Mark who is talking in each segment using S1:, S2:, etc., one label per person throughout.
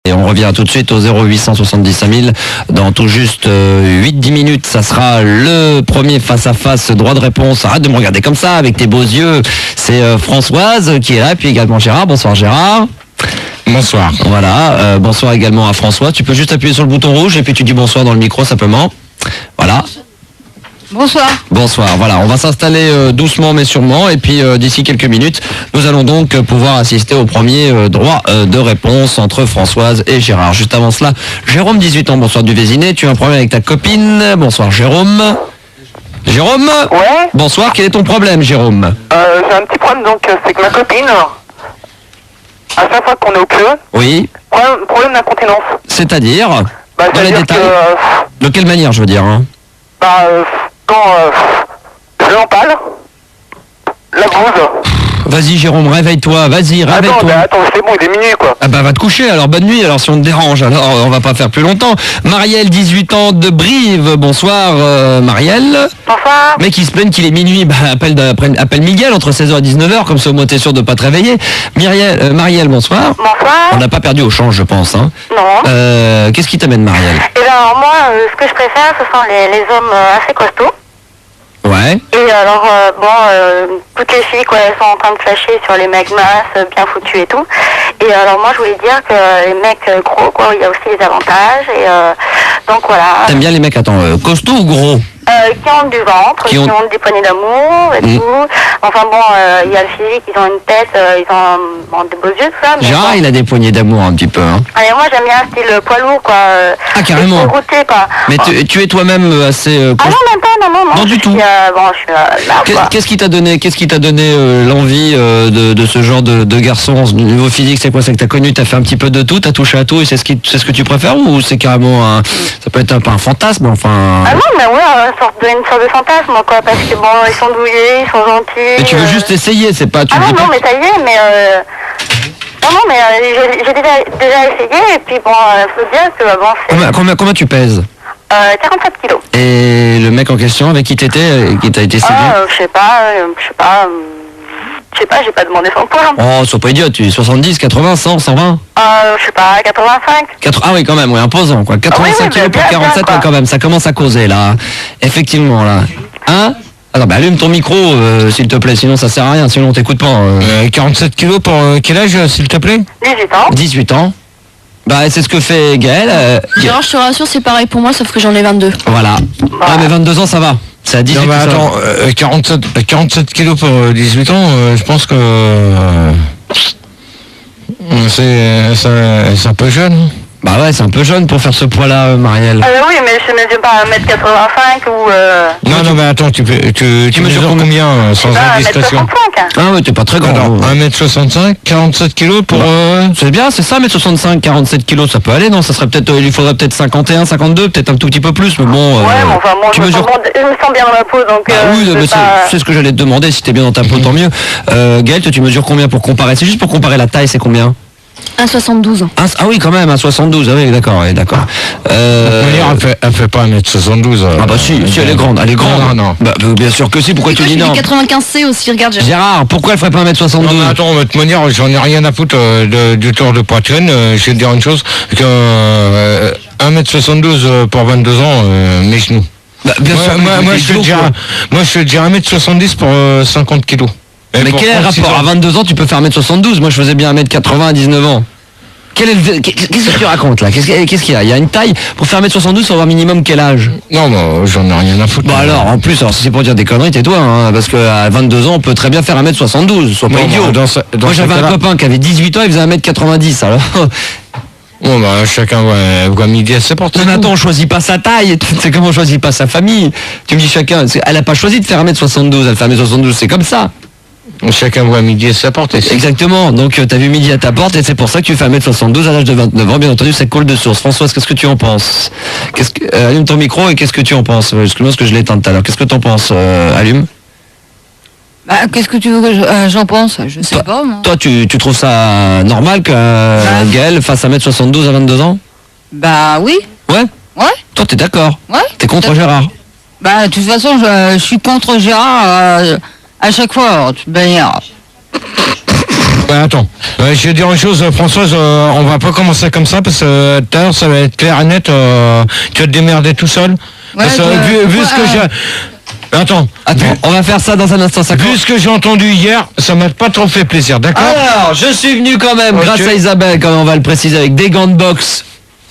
S1: Et on revient tout de suite au 0870 5000. Dans tout juste 8-10 minutes, ça sera le premier face-à-face droit de réponse. Arrête de me regarder comme ça avec tes beaux yeux. C'est Françoise qui est là, puis également Gérard. Bonsoir Gérard.
S2: Bonsoir.
S1: Voilà, bonsoir également à François. Tu peux juste appuyer sur le bouton rouge et puis tu dis bonsoir dans le micro simplement. Voilà.
S3: Bonsoir.
S1: Bonsoir, voilà, on va s'installer doucement mais sûrement et puis d'ici quelques minutes, nous allons donc pouvoir assister au premier droit de réponse entre Françoise et Gérard. Juste avant cela, Jérôme, 18 ans, bonsoir du Vésiné, tu as un problème avec ta copine. Bonsoir Jérôme. Jérôme.
S4: Ouais.
S1: Bonsoir, quel est ton problème Jérôme?
S4: J'ai un petit problème, donc c'est que ma copine, à chaque fois qu'on est au queue,
S1: Oui,
S4: problème d'incontinence.
S1: c'est-à-dire
S4: Bah,
S1: dans les
S4: c'est-à-dire
S1: détails.
S4: que,
S1: De quelle manière je veux dire hein?
S4: quand je l'empale, la bouse.
S1: Vas-y Jérôme, réveille-toi, vas-y,
S4: Attends,
S1: réveille-toi.
S4: attends, c'est bon, il est minuit, quoi.
S1: Ah bah va te coucher alors, bonne nuit alors si on te dérange, alors on va pas faire plus longtemps. Marielle, 18 ans de Brive, bonsoir Marielle.
S4: Bonsoir.
S1: Mec qui se plaigne qu'il est minuit, bah appelle Miguel entre 16h et 19h, comme ça au moins t'es sûr de pas te réveiller. Marielle, bonsoir.
S4: Bonsoir.
S1: On n'a pas perdu au change je pense hein.
S4: Non.
S1: Qu'est-ce qui t'amène Marielle?
S4: Et ben alors moi, ce que je préfère, ce sont les hommes assez costauds.
S1: Ouais.
S4: Et alors, toutes les filles, quoi, elles sont en train de flasher sur les mecs masses, bien foutus et tout. Et alors, moi, je voulais dire que les mecs gros, quoi, il y a aussi des avantages. Et donc, voilà.
S1: T'aimes bien les mecs, attends, costauds ou gros?
S4: Qui ont du ventre, qui ont des poignées d'amour et tout. Enfin bon, il y a le physique, ils ont une tête, ils ont des beaux yeux, tout ça. Mais
S1: Gérard,
S4: bon.
S1: il a des poignées d'amour un petit peu. Hein.
S4: Allez, moi, j'aime bien un style poids lourd, quoi.
S1: Ah, carrément.
S4: Routé, quoi.
S1: Mais tu es toi-même assez...
S4: Ah non, même pas, non.
S1: Non, du tout.
S4: Je suis là, quoi.
S1: Qu'est-ce qui t'a donné l'envie de ce genre de garçon au niveau physique? C'est quoi? C'est que t'as connu, t'as fait un petit peu de tout, t'as touché à tout et c'est ce que tu préfères ou c'est carrément ça peut être un fantasme enfin?
S4: Ah non, mais ouais, une sorte de fantasme, quoi, parce que bon, ils sont douillés, ils sont gentils.
S1: Mais tu veux juste essayer, c'est pas...
S4: Ah non, mais ça y est, mais... Non, mais j'ai déjà essayé et puis bon, faut dire que bon, c'est...
S1: Combien tu pèses?
S4: 47 kilos.
S1: Et le mec en question avec qui t'étais, qui t'a été séduit?
S4: Je sais pas, j'ai pas demandé son poids.
S1: Oh, sois pas idiot, tu es 70, 80, 100, 120?
S4: Je sais pas, 85.
S1: Ah oui, quand même, ouais, imposant, quoi. 85 kilos pour 47, ouais, quand même, ça commence à causer, là. Effectivement, là. Hein? Alors, bah, allume ton micro, s'il te plaît, sinon ça sert à rien, sinon on t'écoute pas.
S2: 47 kilos pour quel âge, s'il te plaît?
S4: 18 ans.
S1: 18 ans. Bah, c'est ce que fait Gaël.
S3: Gérard, je te rassure, c'est pareil pour moi, sauf que j'en ai 22.
S1: Voilà. Ah, mais 22 ans, ça va. C'est à 18 ans.
S2: Non, mais attends, 47 kilos pour 18 ans, je pense que c'est un peu jeune.
S1: Bah ouais, c'est un peu jeune pour faire ce poids-là, Marielle.
S4: Oui, mais je mesure pas 1m85 ou...
S2: Non, mais attends, tu mesures combien sans indiscrétion?
S4: 1m65.
S1: Ah ouais, t'es pas très grand.
S2: Alors, 1m65, 47 kilos pour...
S1: C'est bien, c'est ça, 1m65, 47 kilos, ça peut aller, non? Ça serait peut-être, il faudrait peut-être 51, 52, peut-être un tout petit peu plus, mais bon...
S4: Ouais, mais enfin, moi,
S1: tu
S4: je me
S1: mesures...
S4: sens bien dans ma peau, donc...
S1: oui, mais c'est ce que j'allais te demander, si t'es bien dans ta peau, tant mieux. Gaël, toi, tu mesures combien pour comparer? C'est juste pour comparer la taille, c'est combien?
S3: 1,72.
S1: Ah oui, quand même, 1,72, ah oui, d'accord, ouais, d'accord.
S2: Elle fait pas 1m72.
S1: Ah bah si, elle est grande,
S2: Non.
S1: Bah, bien sûr que si, pourquoi tu dis non?
S3: 95C aussi, regarde.
S1: Gérard, pourquoi elle ferait pas 1m72?
S2: Non, mais attends, de toute manière, j'en ai rien à foutre du tour de poitrine. Je vais te dire une chose, que 1m72 pour 22 ans, mes genoux.
S1: Bah, bien sûr,
S2: moi, je te dis 1m70 pour 50 kilos.
S1: Mais quel est le rapport? À 22 ans, tu peux faire 1m72. Moi, je faisais bien 1m80 à 19 ans. Qu'est-ce que tu racontes là? Qu'est-ce qu'il y a? Il y a une taille pour faire 1m72, il faut avoir minimum quel âge?
S2: Non, j'en ai rien à foutre.
S1: Bah alors, en plus, si c'est pour dire des conneries, tais-toi, hein, parce qu'à 22 ans, on peut très bien faire 1m72, sois pas idiot. Moi, j'avais un copain qui avait 18 ans, il faisait 1m90, alors...
S2: Bon, bah, chacun voit midi à ses portes.
S1: Mais attends, on choisit pas sa taille, c'est comme on choisit pas sa famille. Tu me dis chacun, elle a pas choisi de faire 1m72, elle fait 1m72, c'est comme ça.
S2: Chacun voit midi à sa porte.
S1: Exactement, donc t'as vu midi à ta porte et c'est pour ça que tu fais 1m72 à l'âge de 29 ans, bien entendu, c'est cool de source. Françoise, qu'est-ce que tu en penses? Allume ton micro et qu'est-ce que tu en penses? Excuse-moi, parce que je l'ai éteint tout à l'heure. Qu'est-ce que t'en penses, allume?
S3: Bah, qu'est-ce que tu veux que j'en pense? Je sais pas, moi.
S1: Toi, tu trouves ça normal que Gaël fasse 1m72 à 22 ans?
S3: Bah oui.
S1: Ouais?
S3: Ouais.
S1: Toi, t'es d'accord?
S3: Ouais.
S1: T'es contre Gérard?
S3: Bah, de toute façon, je suis contre Gérard à chaque fois, alors, de toute manière.
S2: Ouais, attends. Je vais dire une chose, Françoise, on va pas commencer comme ça parce que tout à l'heure ça va être clair et net. Tu vas te démerder tout seul.
S3: Ouais,
S2: Parce que, vu ce que j'ai. Attends,
S1: on va faire ça dans un instant.
S2: vu ce que j'ai entendu hier, ça m'a pas trop fait plaisir, d'accord?
S1: Alors, je suis venu quand même, grâce à Isabelle, quand même, on va le préciser, avec des gants de boxe.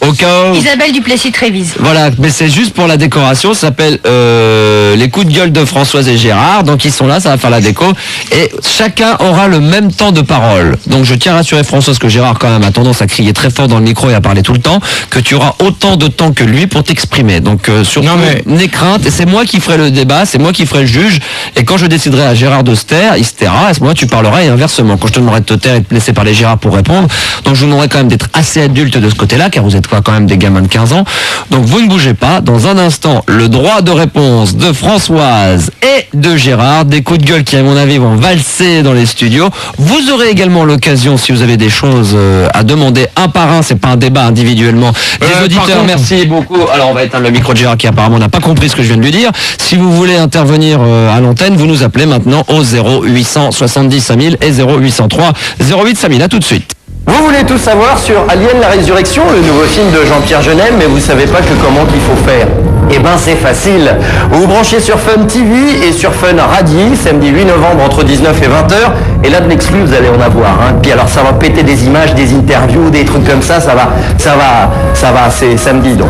S1: Au cas où.
S3: Isabelle Duplessis-Trévise.
S1: Voilà, mais c'est juste pour la décoration. Ça s'appelle les coups de gueule de Françoise et Gérard. Donc ils sont là, ça va faire la déco. Et chacun aura le même temps de parole. Donc je tiens à rassurer Françoise que Gérard quand même a tendance à crier très fort dans le micro et à parler tout le temps, que tu auras autant de temps que lui pour t'exprimer. Donc surtout, n'aie crainte. Et c'est moi qui ferai le débat, c'est moi qui ferai le juge. Et quand je déciderai à Gérard de se taire, il se taira. À ce moment-là, tu parleras et inversement. Quand je te demanderai de te taire et de te laisser parler Gérard pour répondre. Donc je vous demanderai quand même d'être assez adulte de ce côté-là, car vous êtes quand même des gamins de 15 ans. Donc vous ne bougez pas. Dans un instant, le droit de réponse de Françoise et de Gérard. Des coups de gueule qui, à mon avis, vont valser dans les studios. Vous aurez également l'occasion, si vous avez des choses à demander un par un, c'est pas un débat individuellement. Les auditeurs, merci beaucoup. Alors on va éteindre le micro de Gérard qui apparemment n'a pas compris ce que je viens de lui dire. Si vous voulez intervenir à l'antenne, vous nous appelez maintenant au 0870 5000 et 0803 08 5000. À tout de suite.
S5: Vous voulez tout savoir sur Alien la Résurrection, le nouveau film de Jean-Pierre Jeunet, mais vous savez pas que comment qu'il faut faire. Eh ben c'est facile. Vous vous branchez sur Fun TV et sur Fun Radio, samedi 8 novembre entre 19 et 20h. Et là de l'exclu, vous allez en avoir. Puis alors ça va péter des images, des interviews, des trucs comme ça, ça va, c'est samedi donc.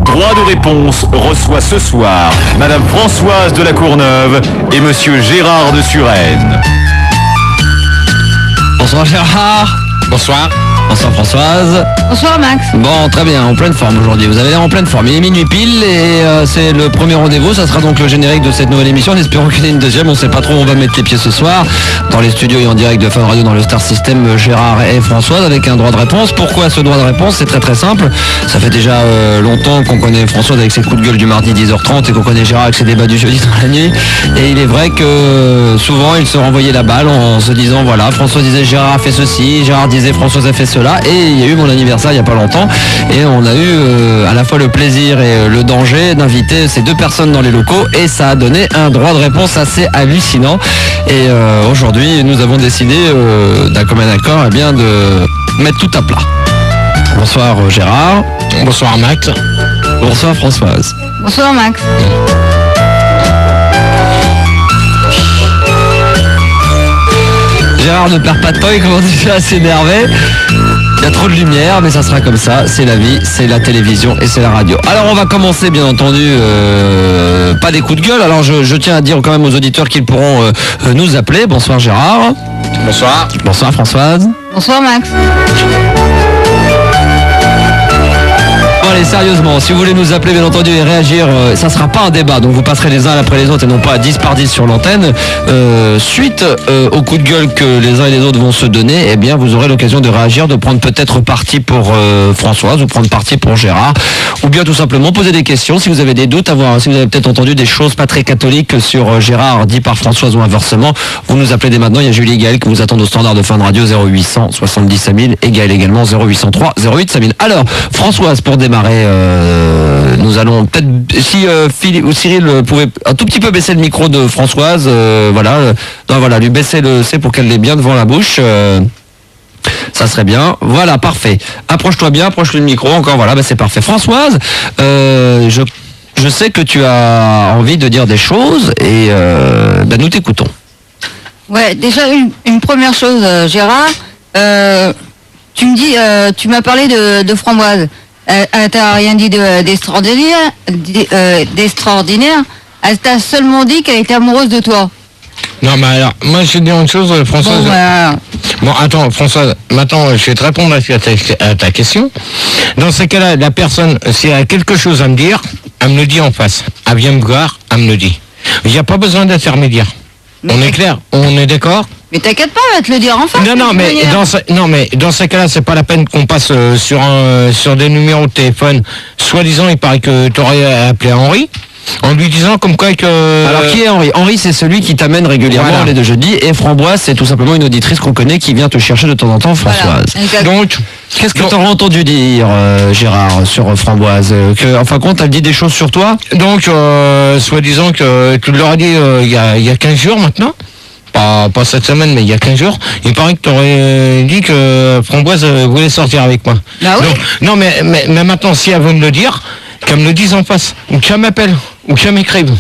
S6: Droit de réponse reçoit ce soir Madame Françoise de la Courneuve et Monsieur Gérard de Suresnes.
S1: Bonsoir Gérard.
S2: Bonsoir.
S1: Bonsoir Françoise.
S3: Bonsoir Max.
S1: Bon, très bien, en pleine forme aujourd'hui. Vous avez l'air en pleine forme. Il est minuit pile et c'est le premier rendez-vous. Ça sera donc le générique de cette nouvelle émission. En espérant qu'il y ait une deuxième. On ne sait pas trop où on va mettre les pieds ce soir. Dans les studios et en direct de Fun Radio dans le Star System, Gérard et Françoise avec un droit de réponse. Pourquoi ce droit de réponse? C'est très très simple. Ça fait déjà longtemps qu'on connaît Françoise avec ses coups de gueule du mardi 10h30 et qu'on connaît Gérard avec ses débats du jeudi dans la nuit. Et il est vrai que souvent il se renvoyait la balle en se disant voilà, Françoise disait Gérard a fait ceci, Gérard disait Françoise a fait cela. Et il y a eu mon anniversaire il n'y a pas longtemps et on a eu à la fois le plaisir et le danger d'inviter ces deux personnes dans les locaux et ça a donné un droit de réponse assez hallucinant. Et aujourd'hui nous avons décidé d'un commun accord eh bien, de mettre tout à plat. Bonsoir Gérard.
S2: Bonsoir Max.
S1: Bonsoir Françoise.
S3: Bonsoir Max.
S1: Gérard ne perd pas de temps, il commence déjà à s'énerver. Il y a trop de lumière, mais ça sera comme ça. C'est la vie, c'est la télévision et c'est la radio. Alors on va commencer, bien entendu, pas des coups de gueule. Alors je tiens à dire quand même aux auditeurs qu'ils pourront nous appeler. Bonsoir Gérard.
S2: Bonsoir.
S1: Bonsoir Françoise.
S3: Bonsoir Max.
S1: Bon, allez, sérieusement, si vous voulez nous appeler, bien entendu, et réagir, ça sera pas un débat, donc vous passerez les uns après les autres et non pas à 10 par 10 sur l'antenne. Suite au coup de gueule que les uns et les autres vont se donner, eh bien, vous aurez l'occasion de réagir, de prendre peut-être parti pour Françoise ou prendre parti pour Gérard, ou bien tout simplement poser des questions si vous avez des doutes, si vous avez peut-être entendu des choses pas très catholiques sur Gérard dit par Françoise ou inversement, vous nous appelez dès maintenant. Il y a Julie et Gaël qui vous attendent au standard de Fun Radio 0800 70 5000 et Gaël également 0803 08 5000. Alors, Françoise, pour démarrer, nous allons peut-être, si Philippe ou Cyril pouvait un tout petit peu baisser le micro de Françoise, voilà, lui baisser le C pour qu'elle l'ait bien devant la bouche. Ça serait bien. Voilà, parfait. Approche-toi bien, approche-le micro. Encore, voilà, c'est parfait. Françoise, je sais que tu as envie de dire des choses et nous t'écoutons. Ouais, déjà une première chose, Gérard. Tu me dis, tu m'as parlé de Framboise. T'as rien dit d'extraordinaire, d'extraordinaire. Elle t'a seulement dit qu'elle était amoureuse de toi.
S2: Non, mais alors, moi je vais dire une chose, Françoise. Bon, attends, Françoise, maintenant je vais te répondre à ta question. Dans ce cas-là, la personne, si elle a quelque chose à me dire, elle me le dit en face. Elle vient me voir, elle me le dit. Il n'y a pas besoin d'intermédiaire. On est clair? On est d'accord?
S3: Mais t'inquiète pas, elle va te le dire en face.
S2: Non, mais dans ce cas-là, c'est pas la peine qu'on passe sur des numéros de téléphone. Soi-disant, il paraît que tu aurais appelé Henri. En lui disant comme quoi que... Alors qui est Henri? Henri, c'est celui qui t'amène régulièrement les deux jeudis, et Framboise, c'est tout simplement une auditrice qu'on connaît qui vient te chercher de temps en temps, Françoise.
S3: Voilà,
S2: donc
S1: Qu'est-ce que t'auras entendu dire, Gérard, sur Framboise que, en fin de compte, elle dit des choses sur toi?
S2: Donc, soi-disant que tu leur as dit il y a 15 jours maintenant, pas cette semaine, mais il y a 15 jours, il paraît que tu aurais dit que Framboise voulait sortir avec moi.
S3: Ah oui?
S2: Donc, non, mais maintenant, si elle veut me le dire, qu'elle me le dise en face, ou qu'elle m'appelle, ou qu'elle m'écrive.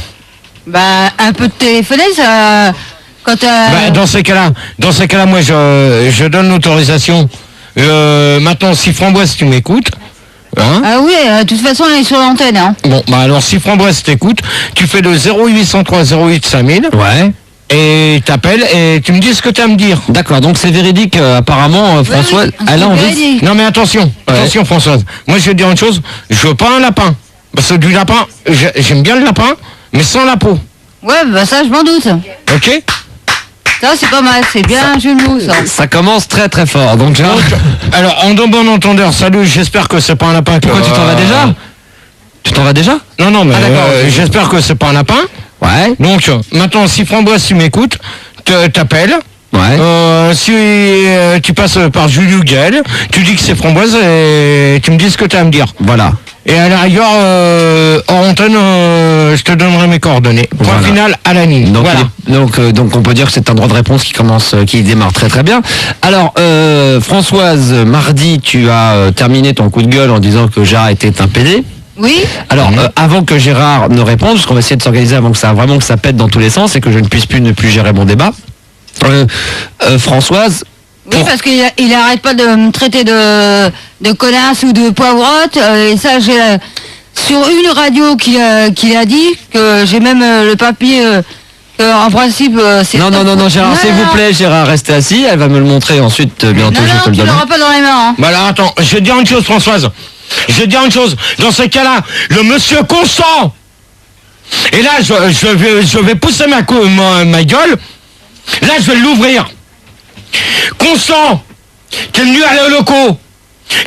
S3: Bah, un peu de téléphoner, ça... Quand
S2: Dans ces cas-là, moi, je donne l'autorisation. Maintenant, si Framboise, tu m'écoutes... Hein?
S3: Ah oui, de toute façon, elle est sur l'antenne. Hein.
S2: Bon, bah alors, si Framboise t'écoute, tu fais le 0803 08 5000.
S1: Ouais.
S2: Et t'appelles et tu me dis ce que tu as à me dire.
S1: D'accord, donc c'est véridique, apparemment, Françoise,
S3: oui,
S1: elle a envie...
S3: véridique.
S2: Non mais attention, attention Françoise. Moi je vais te dire une chose, je veux pas un lapin. Parce que du lapin, j'aime bien le lapin, mais sans la peau.
S3: Ouais, bah ça, je m'en doute.
S2: Ok?
S3: Ça, c'est pas mal, c'est bien un jeu de mots, ça.
S1: Ça commence très très fort, donc Gérard...
S2: Alors, en bon entendeur, salut, j'espère que c'est pas un lapin.
S1: Pourquoi tu t'en vas déjà? Tu t'en vas déjà?
S2: Non, mais
S1: d'accord, ok.
S2: j'espère que c'est pas un lapin.
S1: Ouais.
S2: Donc, maintenant, si Framboise, tu m'écoutes, t'appelles.
S1: Ouais.
S2: Si tu passes par Julie ou Gaël, tu dis que c'est Framboise et tu me dis ce que tu as à me dire.
S1: Voilà.
S2: Et à la rigueur, hors antenne, je te donnerai mes coordonnées. Point
S1: Voilà.
S2: final à la nuit.
S1: Donc,
S2: Voilà.
S1: donc on peut dire que c'est un droit de réponse qui démarre très très bien. Alors, Françoise, mardi, tu as terminé ton coup de gueule en disant que Gérard était un PD.
S3: Oui?
S1: Alors, avant que Gérard ne réponde, parce qu'on va essayer de s'organiser avant que ça pète dans tous les sens et que je ne puisse ne plus gérer mon débat. Françoise.
S3: Oui, parce qu'il arrête pas de me traiter de connasse ou de poivrotte. Et ça, j'ai sur une radio qu'il a dit, que j'ai même le papier, en principe, c'est...
S1: Non, Gérard, s'il vous plaît, Gérard, restez assis. Elle va me le montrer ensuite, bientôt, je te le
S3: tu
S1: donne.
S3: l'auras pas dans les mains. Hein.
S2: Bah alors attends, je vais te dire une chose Françoise. Je vais te dire une chose. Dans ce cas-là, le monsieur Constant. Et là, je vais pousser ma gueule. Là, je vais l'ouvrir. Constant, qui est venu aller au locaux,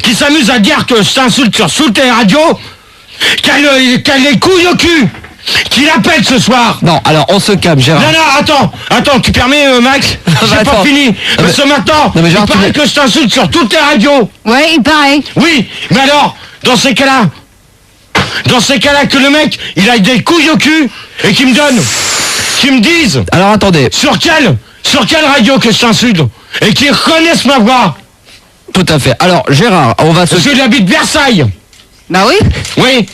S2: qui s'amuse à dire que je t'insulte sur toutes les radios, qui a les couilles au cul, qui l'appelle ce soir.
S1: Non, alors on se calme, Gérard.
S2: Non, attends, tu permets, Max? J'ai pas fini. Parce que maintenant,
S1: non, mais Gérard,
S2: il paraît que je t'insulte sur toutes les radios.
S3: Ouais, il paraît.
S2: Oui, mais alors, dans ces cas-là, que le mec, il a des couilles au cul et qu'il me dise.
S1: Alors attendez.
S2: Sur quelle radio que je t'insulte et qu'ils reconnaissent ma voix.
S1: Tout à fait. Alors Gérard, on va se...
S2: Parce que j'habite Versailles.
S3: Bah oui.
S2: Oui.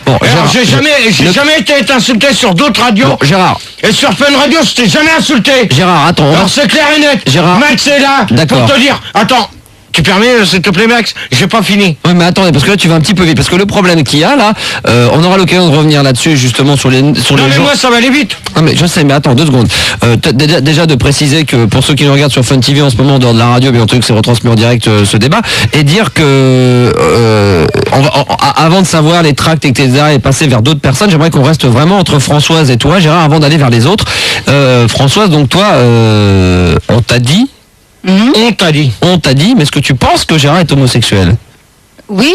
S1: Bon,
S2: Alors,
S1: Gérard,
S2: j'ai jamais été insulté sur d'autres radios.
S1: Bon, Gérard.
S2: Et sur Fun Radio, je t'ai jamais insulté.
S1: Gérard, attends.
S2: Alors c'est clair et net.
S1: Gérard.
S2: Max est là
S1: D'accord.
S2: pour te dire. Attends. Tu permets, s'il te plaît, Max? J'ai pas fini.
S1: Oui, mais attendez, parce que là tu vas un petit peu vite, parce que le problème qu'il y a là, on aura l'occasion de revenir là-dessus justement sur les
S2: Non, mais
S1: gens.
S2: moi, ça va aller vite.
S1: Non mais je sais, mais attends 2 secondes. Déjà de préciser que pour ceux qui nous regardent sur Fun TV en ce moment en dehors de la radio, bien entendu que c'est retransmis en direct ce débat, et dire que avant de savoir les tracts etc. et passer vers d'autres personnes, j'aimerais qu'on reste vraiment entre Françoise et toi, Gérard, avant d'aller vers les autres. Françoise, donc toi, on t'a dit. On t'a dit, mais est-ce que tu penses que Gérard est homosexuel?
S3: Oui.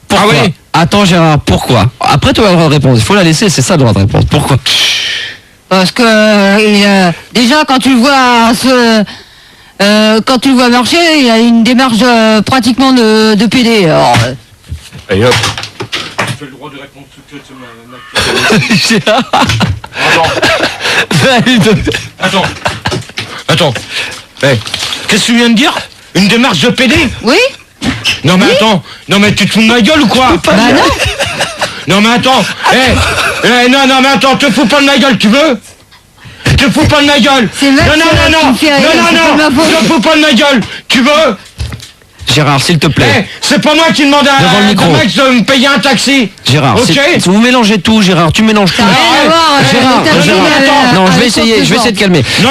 S1: Pourquoi?
S2: Ah oui.
S1: Attends Gérard, pourquoi? Après tu vas avoir le droit de réponse, il faut la laisser, c'est ça le droit de réponse. Pourquoi?
S3: Parce que déjà quand tu le vois quand tu le vois marcher, il a une démarche pratiquement de PD. Alors,
S2: Et hop. Tu fais le droit de réponse tout de suite. Attends. Hey, qu'est-ce que tu viens de dire? Une démarche de PD?
S3: oui.
S2: Non mais attends, non mais tu te fous de ma gueule ou quoi?
S3: Bah non.
S2: Non mais attends, non mais attends, te fous pas de ma gueule, tu veux? Te fous pas de ma gueule.
S3: C'est Max qui me fait rire, c'est pas ma faute.
S2: te fous pas de ma gueule, tu veux?
S1: Gérard, s'il te plaît.
S2: C'est pas moi qui demande
S1: Devant le
S2: à
S1: micro.
S2: Max de me payer un taxi.
S1: Gérard,
S2: ok.
S1: vous mélangez tout, Gérard, tu mélanges tout.
S3: Ça n'a rien à voir,
S1: Gérard,
S3: le taxi,
S1: Gérard, non, je vais essayer de calmer.
S2: Non,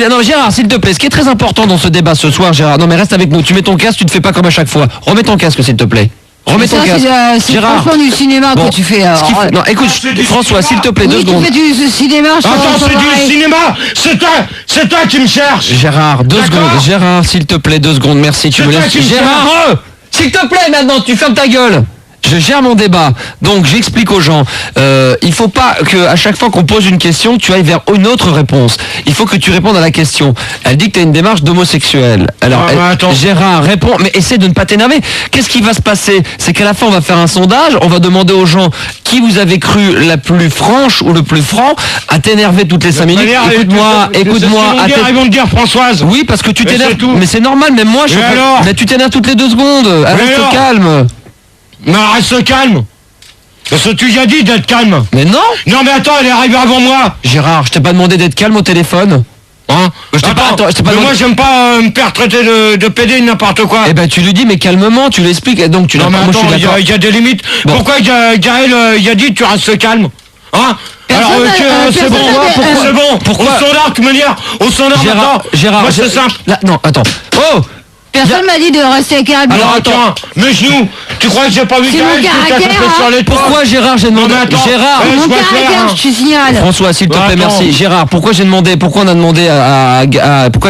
S1: Non, Gérard, s'il te plaît, ce qui est très important dans ce débat ce soir, Gérard, non mais reste avec nous, tu mets ton casque, tu te fais pas comme à chaque fois. Remets ton casque, s'il te plaît. Remets ton casque.
S3: C'est franchement du cinéma
S1: Bon,
S3: que tu fais.
S1: ce qu'il faut- Non, écoute, François, s'il te plaît, 2
S3: Oui, tu
S1: secondes.
S3: fais du cinéma. je
S2: Attends,
S3: t'en
S2: c'est du
S3: parlerai.
S2: cinéma. C'est toi qui me cherches.
S1: Gérard, 2
S2: D'accord.
S1: secondes. Gérard, s'il te plaît, 2 secondes, merci, tu
S2: C'est
S1: me
S2: toi
S1: laisses.
S2: qui me
S1: Gérard, s'il te plaît, maintenant, tu fermes ta gueule. Je gère mon débat, donc j'explique aux gens. Il faut pas que à chaque fois qu'on pose une question, tu ailles vers une autre réponse. Il faut que tu répondes à la question. Elle dit que tu as une démarche d'homosexuel. Alors, Gérard répond, mais essaie de ne pas t'énerver. Qu'est-ce qui va se passer? C'est qu'à la fin, on va faire un sondage, on va demander aux gens qui vous avez cru la plus franche ou le plus franc à t'énerver toutes les 5 minutes. Écoute-moi.
S2: Ils vont te dire Françoise.
S1: Oui, parce que tu t'énerves. Mais c'est normal, même moi, mais tu t'énerves toutes les 2 secondes. Reste calme.
S2: Mais reste calme. Parce que tu as dit d'être calme.
S1: Mais non.
S2: Non mais attends, elle est arrivée avant moi.
S1: Gérard, je t'ai pas demandé d'être calme au téléphone.
S2: Hein? Moi j'aime pas me faire traiter de PD n'importe quoi.
S1: Eh ben tu lui dis mais calmement, tu l'expliques. Et donc tu
S2: non mais attends, il y a des limites. Bon. Pourquoi Gaël il a dit tu restes calme? Hein? Alors c'est bon, c'est bon. Pourquoi? Au standard, tu me dis au standard maintenant.
S1: Gérard,
S2: moi, c'est simple.
S1: Là, non, attends. Oh.
S3: Personne m'a dit de rester calme.
S2: Alors attends, mes genoux, tu crois que j'ai pas vu Gaël
S3: sur
S2: les toits?
S1: Pourquoi Gérard, j'ai demandé
S2: Gérard,
S3: mon caractère, je te signale.
S1: François, s'il te plaît, merci. Gérard, pourquoi on a demandé pourquoi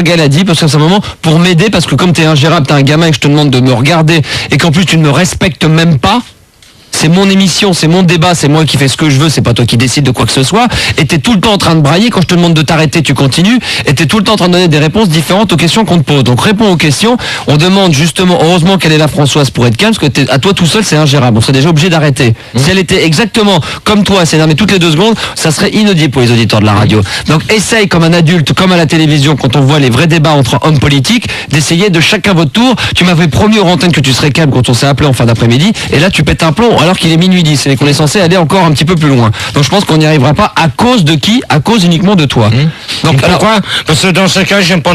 S1: Gaël a dit? Parce qu'à ce moment, pour m'aider, parce que comme t'es un Gérard, t'es un gamin et que je te demande de me regarder et qu'en plus tu ne me respectes même pas. C'est mon émission, c'est mon débat, c'est moi qui fais ce que je veux, c'est pas toi qui décides de quoi que ce soit. Et t'es tout le temps en train de brailler, quand je te demande de t'arrêter, tu continues. Et t'es tout le temps en train de donner des réponses différentes aux questions qu'on te pose. Donc réponds aux questions. On demande justement, heureusement qu'elle est là Françoise pour être calme, parce que à toi tout seul c'est ingérable. On serait déjà obligé d'arrêter. Si elle était exactement comme toi, s'énerver toutes les 2 secondes, ça serait inaudible pour les auditeurs de la radio. Donc essaye comme un adulte, comme à la télévision, quand on voit les vrais débats entre hommes politiques, d'essayer de chacun votre tour. Tu m'avais promis aux antennes que tu serais calme quand on s'est appelé en fin d'après-midi, et là tu pètes un plomb alors qu'il est minuit 10 et qu'on est censé aller encore un petit peu plus loin. Donc je pense qu'on n'y arrivera pas à cause de qui? À cause uniquement de toi.
S2: Donc pourquoi? Parce que dans ce cas, j'aime pas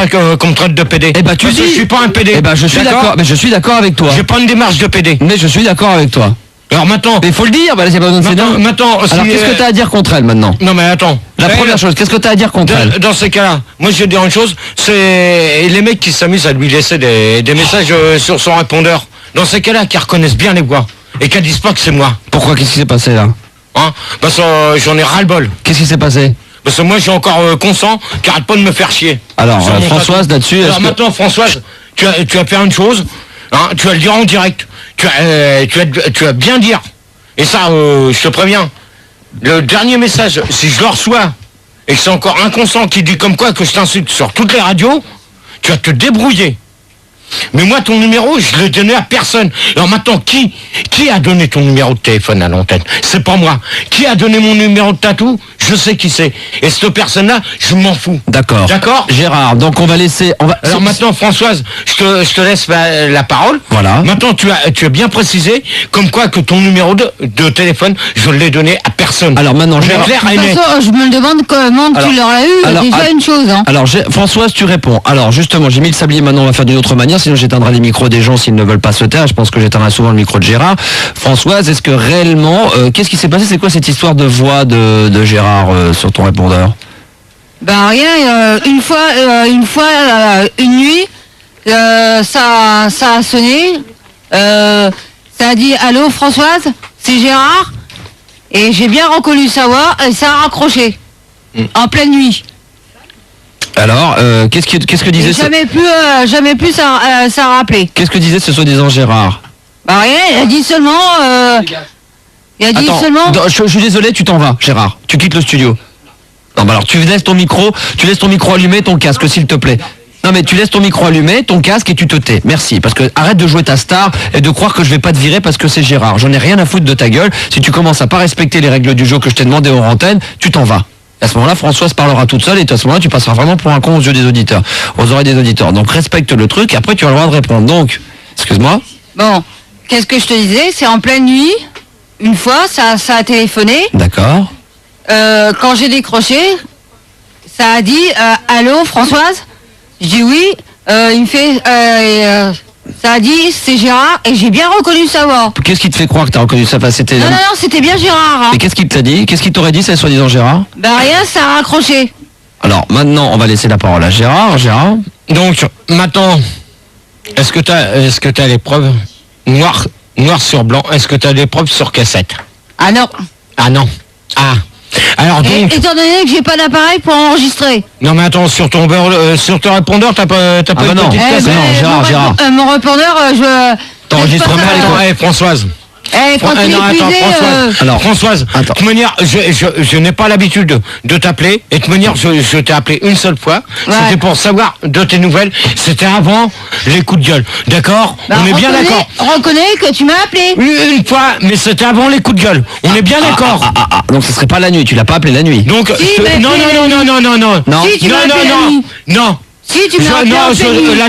S2: qu'on me traite de PD.
S1: Eh ben tu dis.
S2: Je suis pas un PD.
S1: Eh ben je suis d'accord. Mais je suis d'accord avec toi.
S2: J'ai pas une démarche de PD.
S1: Mais je suis d'accord avec toi.
S2: Alors maintenant.
S1: Mais il faut le dire. Bah là, c'est pas besoin de
S2: maintenant.
S1: Alors qu'est-ce que tu as à dire contre elle maintenant?
S2: Non mais attends.
S1: La première chose, qu'est-ce que tu as à dire contre elle?
S2: Dans ces cas-là, moi je vais dire une chose, c'est les mecs qui s'amusent à lui laisser des messages sur son répondeur. Dans ces cas-là, qui reconnaissent bien les voix. Et qu'elles disent pas que c'est moi.
S1: Pourquoi? Qu'est-ce qui s'est passé là?
S2: Hein? Parce que j'en ai ras-le-bol.
S1: Qu'est-ce qui s'est passé?
S2: Parce que moi j'ai encore consent qui arrête pas de me faire chier.
S1: Alors Françoise là-dessus.
S2: Alors maintenant Françoise, tu vas faire une chose, hein, tu vas le dire en direct. Tu vas bien dire. Et ça, je te préviens. Le dernier message, si je le reçois, et que c'est encore un consent qui dit comme quoi que je t'insulte sur toutes les radios, tu vas te débrouiller. Mais moi, ton numéro, je l'ai donné à personne. Alors maintenant, qui a donné ton numéro de téléphone à l'antenne? C'est pas moi. Qui a donné mon numéro de tatou? Je sais qui c'est. Et cette personne-là, je m'en fous.
S1: D'accord.
S2: D'accord,
S1: Gérard, donc on va laisser...
S2: Alors maintenant, Françoise, je te laisse la parole.
S1: Voilà.
S2: Maintenant, tu as bien précisé, comme quoi que ton numéro de téléphone, je l'ai donné à personne.
S1: Alors maintenant, Gérard...
S3: De toute façon, je me demande comment tu l'auras eu. Déjà une chose. Hein.
S1: Alors, Françoise, tu réponds. Alors justement, j'ai mis le sablier, maintenant on va faire d'une autre manière, sinon j'éteindrai les micros des gens s'ils ne veulent pas se taire. Je pense que j'éteindrai souvent le micro de Gérard. Françoise, est-ce que réellement... qu'est-ce qui s'est passé? C'est quoi cette histoire de voix de Gérard sur ton répondeur?
S3: Ben rien, une fois, une nuit, ça a sonné, ça a dit « Allô Françoise, c'est Gérard ?» Et j'ai bien reconnu sa voix et ça a raccroché, en pleine nuit.
S1: Alors, qu'est-ce que disait...
S3: Jamais plus ça a rappelé.
S1: Qu'est-ce que disait ce soi-disant Gérard?
S3: Bah rien, il a dit seulement...
S1: Je suis désolé, tu t'en vas, Gérard. Tu quittes le studio. Non, bah alors tu laisses ton micro allumé, ton casque, s'il te plaît. Non mais tu laisses ton micro allumé, ton casque et tu te tais. Merci. Parce que arrête de jouer ta star et de croire que je vais pas te virer parce que c'est Gérard. J'en ai rien à foutre de ta gueule. Si tu commences à pas respecter les règles du jeu que je t'ai demandé en antenne, tu t'en vas. À ce moment-là, Françoise parlera toute seule et à ce moment-là, tu passeras vraiment pour un con aux yeux des auditeurs, aux oreilles des auditeurs. Donc respecte le truc et après tu as le droit de répondre. Donc, excuse-moi.
S3: Bon, qu'est-ce que je te disais? C'est en pleine nuit. Une fois, ça a téléphoné.
S1: D'accord.
S3: Quand j'ai décroché, ça a dit allô Françoise? Je dis oui. Il me fait ça a dit c'est Gérard et j'ai bien reconnu sa voix.
S1: Qu'est-ce qui te fait croire que tu as reconnu sa voix? C'était...
S3: Non, c'était bien Gérard. Hein.
S1: Et qu'est-ce qu'il t'a dit? Qu'est-ce qu'il t'aurait dit, c'est soi-disant Gérard?
S3: Ben rien, ça a raccroché.
S1: Alors maintenant, on va laisser la parole à Gérard. Gérard.
S2: Donc maintenant, est-ce que t'as les preuves noir sur blanc? Est-ce que tu as des preuves sur cassette?
S3: Ah non.
S2: Ah non. Ah. Alors donc...
S3: étant donné que j'ai pas d'appareil pour enregistrer.
S2: Non mais attends, sur ton répondeur, t'as pas
S1: non,
S2: une petite cassette?
S1: non, Gérard.
S3: Mon répondeur,
S1: T'enregistres mal,
S2: les Françoise.
S3: Quand tu es
S2: Françoise.
S1: Alors,
S2: Françoise, de toute manière, je n'ai pas l'habitude de t'appeler. Et de toute manière, je t'ai appelé une seule fois.
S3: Ouais.
S2: C'était pour savoir de tes nouvelles. C'était avant les coups de gueule. D'accord? On est bien d'accord.
S3: Reconnais que tu m'as appelé.
S2: Une fois, mais c'était avant les coups de gueule. On est bien d'accord.
S1: donc ce serait pas la nuit, tu l'as pas appelé la nuit.
S2: Donc,
S3: Si, mais
S2: non.
S3: Si, tu m'as appelé la nuit.
S2: Non.
S3: Si, tu m'as appelé en pleine nuit.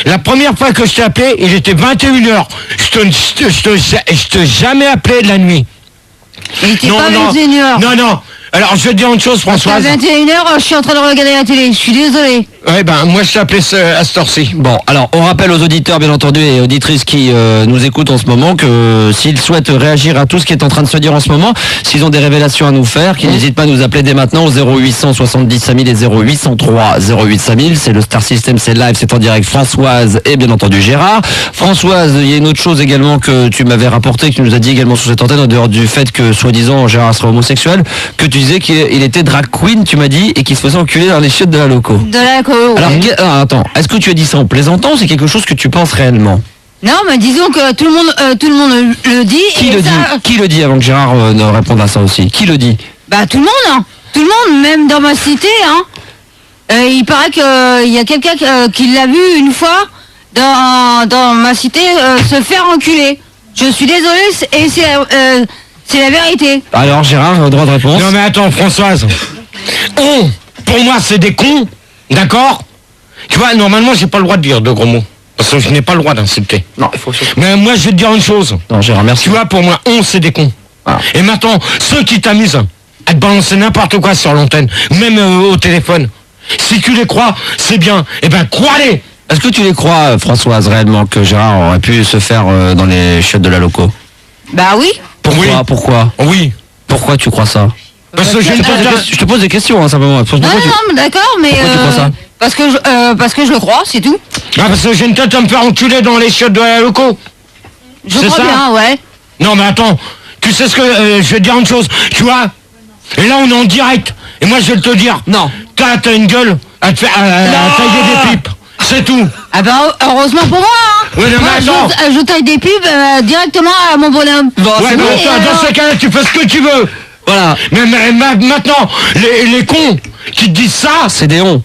S2: La première fois que je t'ai appelé, il était 21h. Je t'ai jamais appelé de la nuit.
S3: Mais il était pas 21h.
S2: Non. Alors, je vais te dire une chose,
S3: À
S2: Françoise.
S3: 21h, je suis en train de regarder la télé. Je suis désolé.
S2: Ouais, ben, moi, je t'ai appelé à cette heure-ci.
S1: Bon, alors on rappelle aux auditeurs, bien entendu, et auditrices qui nous écoutent en ce moment, que s'ils souhaitent réagir à tout ce qui est en train de se dire en ce moment, s'ils ont des révélations à nous faire, qu'ils n'hésitent pas à nous appeler dès maintenant au 0870 5000 et 0803 08 5000. C'est le Star System, c'est live, c'est en direct. Françoise et bien entendu Gérard. Françoise, il y a une autre chose également que tu m'avais rapporté, que tu nous as dit également sur cette antenne, en dehors du fait que soi-disant Gérard serait homosexuel, que tu disais qu'il était drag queen, tu m'as dit, et qu'il se faisait enculer dans les chiottes de la loco.
S3: De la
S1: Alors, attends, est-ce que tu as dit ça en plaisantant ou c'est quelque chose que tu penses réellement?
S3: Non, mais disons que tout le monde le dit.
S1: Qui le dit? Qui le dit avant que Gérard ne réponde à ça aussi? Qui le dit?
S3: Bah tout le monde, hein. Tout le monde, même dans ma cité, hein. Il paraît qu'il y a quelqu'un qui l'a vu une fois dans ma cité se faire enculer. Je suis désolée, et c'est la vérité.
S1: Alors Gérard, droit de réponse.
S2: Non, mais attends, Françoise. Pour moi, c'est des cons. D'accord? Tu vois, normalement, j'ai pas le droit de dire de gros mots. Parce que je n'ai pas le droit d'insulter.
S1: Non, il faut surtout.
S2: Mais moi, je vais te dire une chose.
S1: Non, Gérard, merci.
S2: Tu vois, pour moi, c'est des cons.
S1: Ah.
S2: Et maintenant, ceux qui t'amusent à te balancer n'importe quoi sur l'antenne, même au téléphone, si tu les crois, c'est bien. Eh ben, crois-les.
S1: Est-ce que tu les crois, Françoise, réellement, que Gérard aurait pu se faire dans les chiottes de la loco?
S3: Bah oui.
S1: Pourquoi?
S2: Oui.
S1: Pourquoi?
S2: Oui.
S1: Pourquoi tu crois ça?
S2: Parce que
S1: Je te pose des questions, hein, simplement.
S3: Non, d'accord, mais
S1: pourquoi tu crois ça?
S3: parce que je le crois, c'est tout.
S2: parce que j'ai une tête à me faire enculer dans les chiottes de la loco.
S3: Je
S2: C'est
S3: crois
S2: ça?
S3: bien, ouais.
S2: Non, mais attends, tu sais ce que... je vais te dire une chose, tu vois. Et là, on est en direct. Et moi, je vais te dire.
S1: Non.
S2: T'as une gueule à te faire à tailler des pipes. C'est tout.
S3: Ah bah heureusement pour moi, hein.
S2: Oui, non, mais
S3: Moi,
S2: attends.
S3: je taille des pubs directement à mon bonhomme.
S1: Bon,
S2: Ouais,
S1: c'est
S2: mais
S1: bon.
S2: dans ce cas-là, tu fais ce que tu veux.
S1: Voilà.
S2: Mais maintenant, les cons qui te disent ça,
S1: C'est des hons.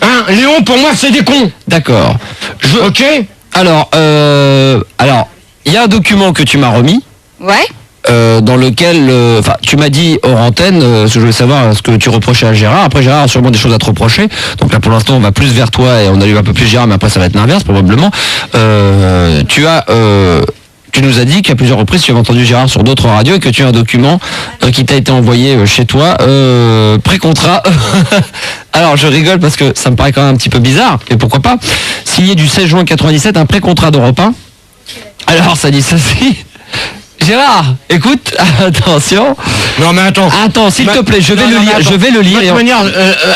S2: hein, Léon, pour moi, c'est des cons.
S1: D'accord.
S2: Ok?
S1: Alors, il y a un document que tu m'as remis.
S3: Ouais.
S1: Dans lequel, tu m'as dit hors antenne, ce que je voulais savoir, ce que tu reprochais à Gérard. Après, Gérard a sûrement des choses à te reprocher. Donc là, pour l'instant, on va plus vers toi et on allume un peu plus Gérard, mais après, ça va être l'inverse, probablement. Tu nous as dit qu'à plusieurs reprises, tu avais entendu Gérard sur d'autres radios et que tu as un document qui t'a été envoyé chez toi, pré-contrat. Alors, je rigole parce que ça me paraît quand même un petit peu bizarre, mais pourquoi pas. Signé du 16 juin 97, un pré-contrat d'Europe 1. Alors, ça dit ceci. Gérard, écoute, attention.
S2: Non, mais attends.
S1: Attends, s'il te plaît, je vais le lire. Je vais le lire.
S2: De toute manière,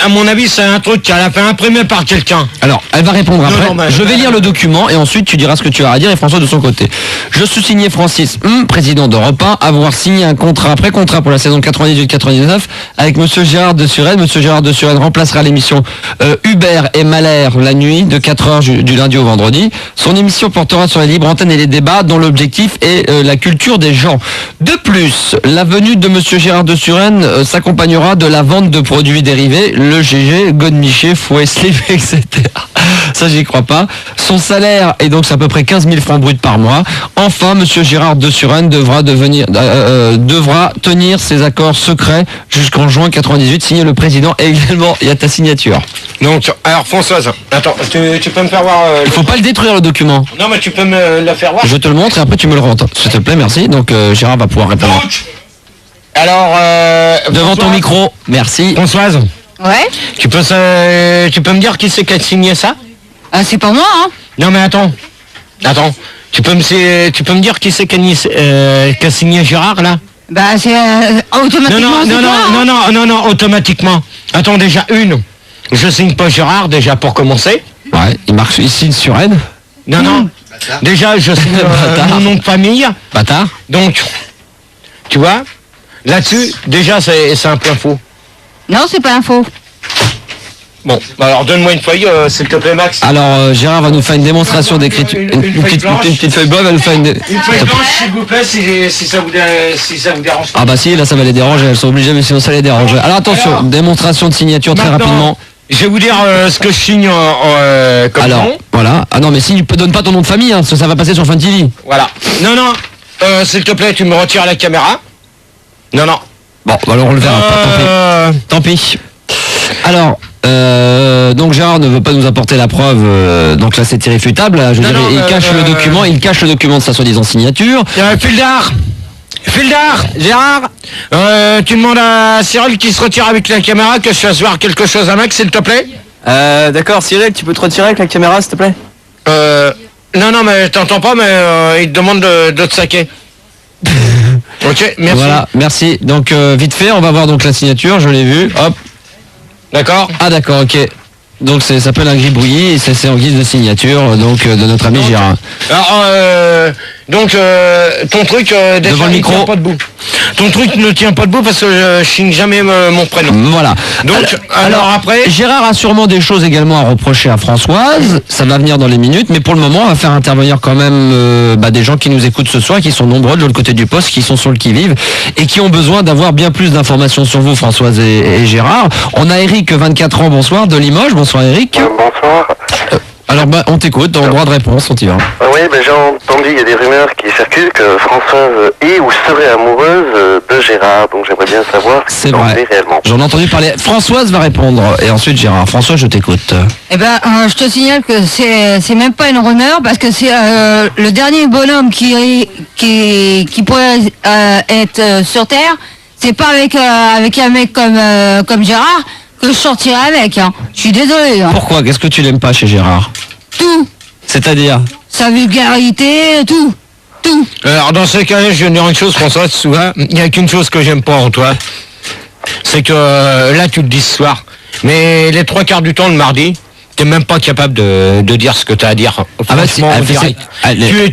S2: à mon avis, c'est un truc qu'elle a fait imprimer par quelqu'un.
S1: Alors, elle va répondre après.
S2: non, mais-
S1: Je vais lire le document et ensuite tu diras ce que tu as à dire et François de son côté. Je suis signé Francis, président d'Europe 1, avoir signé un contrat, pré-contrat pour la saison 98-99 avec Monsieur Gérard de Suresnes. Monsieur Gérard de Suresnes remplacera l'émission Hubert et Mahler la nuit de 4h du lundi au vendredi. Son émission portera sur les libres antennes et les débats dont l'objectif est la culture des gens. De plus, la venue de Monsieur Gérard de Suresnes s'accompagnera de la vente de produits dérivés, le GG, Godemiché, Fouet, Slip, etc. Ça, j'y crois pas. Son salaire est donc à peu près 15 000 francs bruts par mois. Enfin, Monsieur Gérard de Suresnes devra tenir ses accords secrets jusqu'en juin 98, signé le président et également, il y a ta signature.
S2: Donc, alors Françoise, attends, tu peux me faire voir...
S1: Il faut pas le détruire, le document.
S2: Non, mais tu peux me la faire voir.
S1: Je te le montre et après tu me le rends. S'il te plaît, merci. Donc Gérard va pouvoir répondre.
S2: Donc, alors...
S1: Devant ton
S2: Françoise-
S1: micro, merci.
S2: Françoise,
S3: Ouais.
S2: tu peux me dire qui c'est qui a signé ça?
S3: Ah, c'est pas moi, hein.
S2: Non, mais attends. Tu peux me dire qui c'est qui a signé Gérard, là?
S3: Bah, c'est automatiquement. c'est toi, hein.
S2: Non, automatiquement. Attends, déjà une. Je signe pas Gérard, déjà, pour commencer.
S1: Ouais, il marche ici sur Rennes.
S2: Non. Déjà, je signe
S1: Bâtard.
S2: mon nom de famille.
S1: Bâtard.
S2: Donc, tu vois, là-dessus, déjà, c'est un point faux.
S3: Non, c'est pas un faux.
S2: Bon, alors donne-moi une feuille, s'il te plaît, Max.
S1: Alors Gérard va nous faire une démonstration d'écriture. Une petite feuille blanche, elle nous fait une
S2: feuille blanche, s'il vous plaît, si ça vous dérange pas.
S1: Ah bah si, là ça va les déranger, elles sont obligées, mais sinon ça les dérange. Alors attention, démonstration de signature très rapidement.
S2: Je vais vous dire ce que je signe comme
S1: alors,
S2: nom.
S1: Voilà. Ah non, mais si, tu donnes pas ton nom de famille, hein, ça va passer sur Fun TV.
S2: Voilà. Non, s'il te plaît, tu me retires la caméra. Non.
S1: Bon, bah alors on le verra pas, tant pis. Alors, donc Gérard ne veut pas nous apporter la preuve, donc là c'est irréfutable. Là, je dirais, il cache le document de sa soi-disant signature.
S2: Fildar, Gérard, tu demandes à Cyril qui se retire avec la caméra que je fasse voir quelque chose à Max, s'il te plaît.
S5: D'accord, Cyril, tu peux te retirer avec la caméra, s'il te plaît.
S2: Non, mais t'entends pas, mais il te demande de te saquer. Ok, merci.
S1: Voilà, merci. Donc vite fait, on va voir donc la signature, je l'ai vue, hop.
S2: D'accord.
S1: Ah d'accord, ok. Donc ça s'appelle un gribouillis et c'est en guise de signature donc de notre ami Gérard.
S2: Alors ton truc
S1: devant le micro.
S2: Tient pas debout. Ton truc ne tient pas debout parce que je signe jamais mon prénom.
S1: Voilà.
S2: Donc alors après
S1: Gérard a sûrement des choses également à reprocher à Françoise, ça va venir dans les minutes, mais pour le moment on va faire intervenir quand même des gens qui nous écoutent ce soir, qui sont nombreux de l'autre côté du poste, qui sont sur le qui-vive et qui ont besoin d'avoir bien plus d'informations sur vous, Françoise et Gérard. On a Eric, 24 ans, bonsoir, de Limoges. Bonsoir Eric.
S7: Bonsoir.
S1: Alors on t'écoute, dans le droit de réponse, on t'y va.
S7: Oui, j'ai entendu, il y a des rumeurs qui circulent que Françoise est ou serait amoureuse de Gérard, donc j'aimerais bien savoir ce
S1: c'est vrai.
S7: Réellement.
S1: J'en ai entendu parler. Françoise va répondre et ensuite Gérard. François, je t'écoute.
S3: Eh ben, je te signale que c'est même pas une rumeur parce que c'est le dernier bonhomme qui pourrait être sur Terre. C'est pas avec un mec comme Gérard que je sortirai avec. Hein. Je suis désolé. Hein.
S1: Pourquoi? Qu'est-ce que tu n'aimes pas chez Gérard?
S3: Tout.
S1: C'est-à-dire?
S3: Sa vulgarité, tout.
S2: Alors dans ce cas-là, je vais dire une chose, François, souvent, il n'y a qu'une chose que j'aime pas en toi. C'est que là, tu le dis ce soir. Mais les 3/4 du temps, le mardi, t'es même pas capable de dire ce que t'as à dire. Franchement,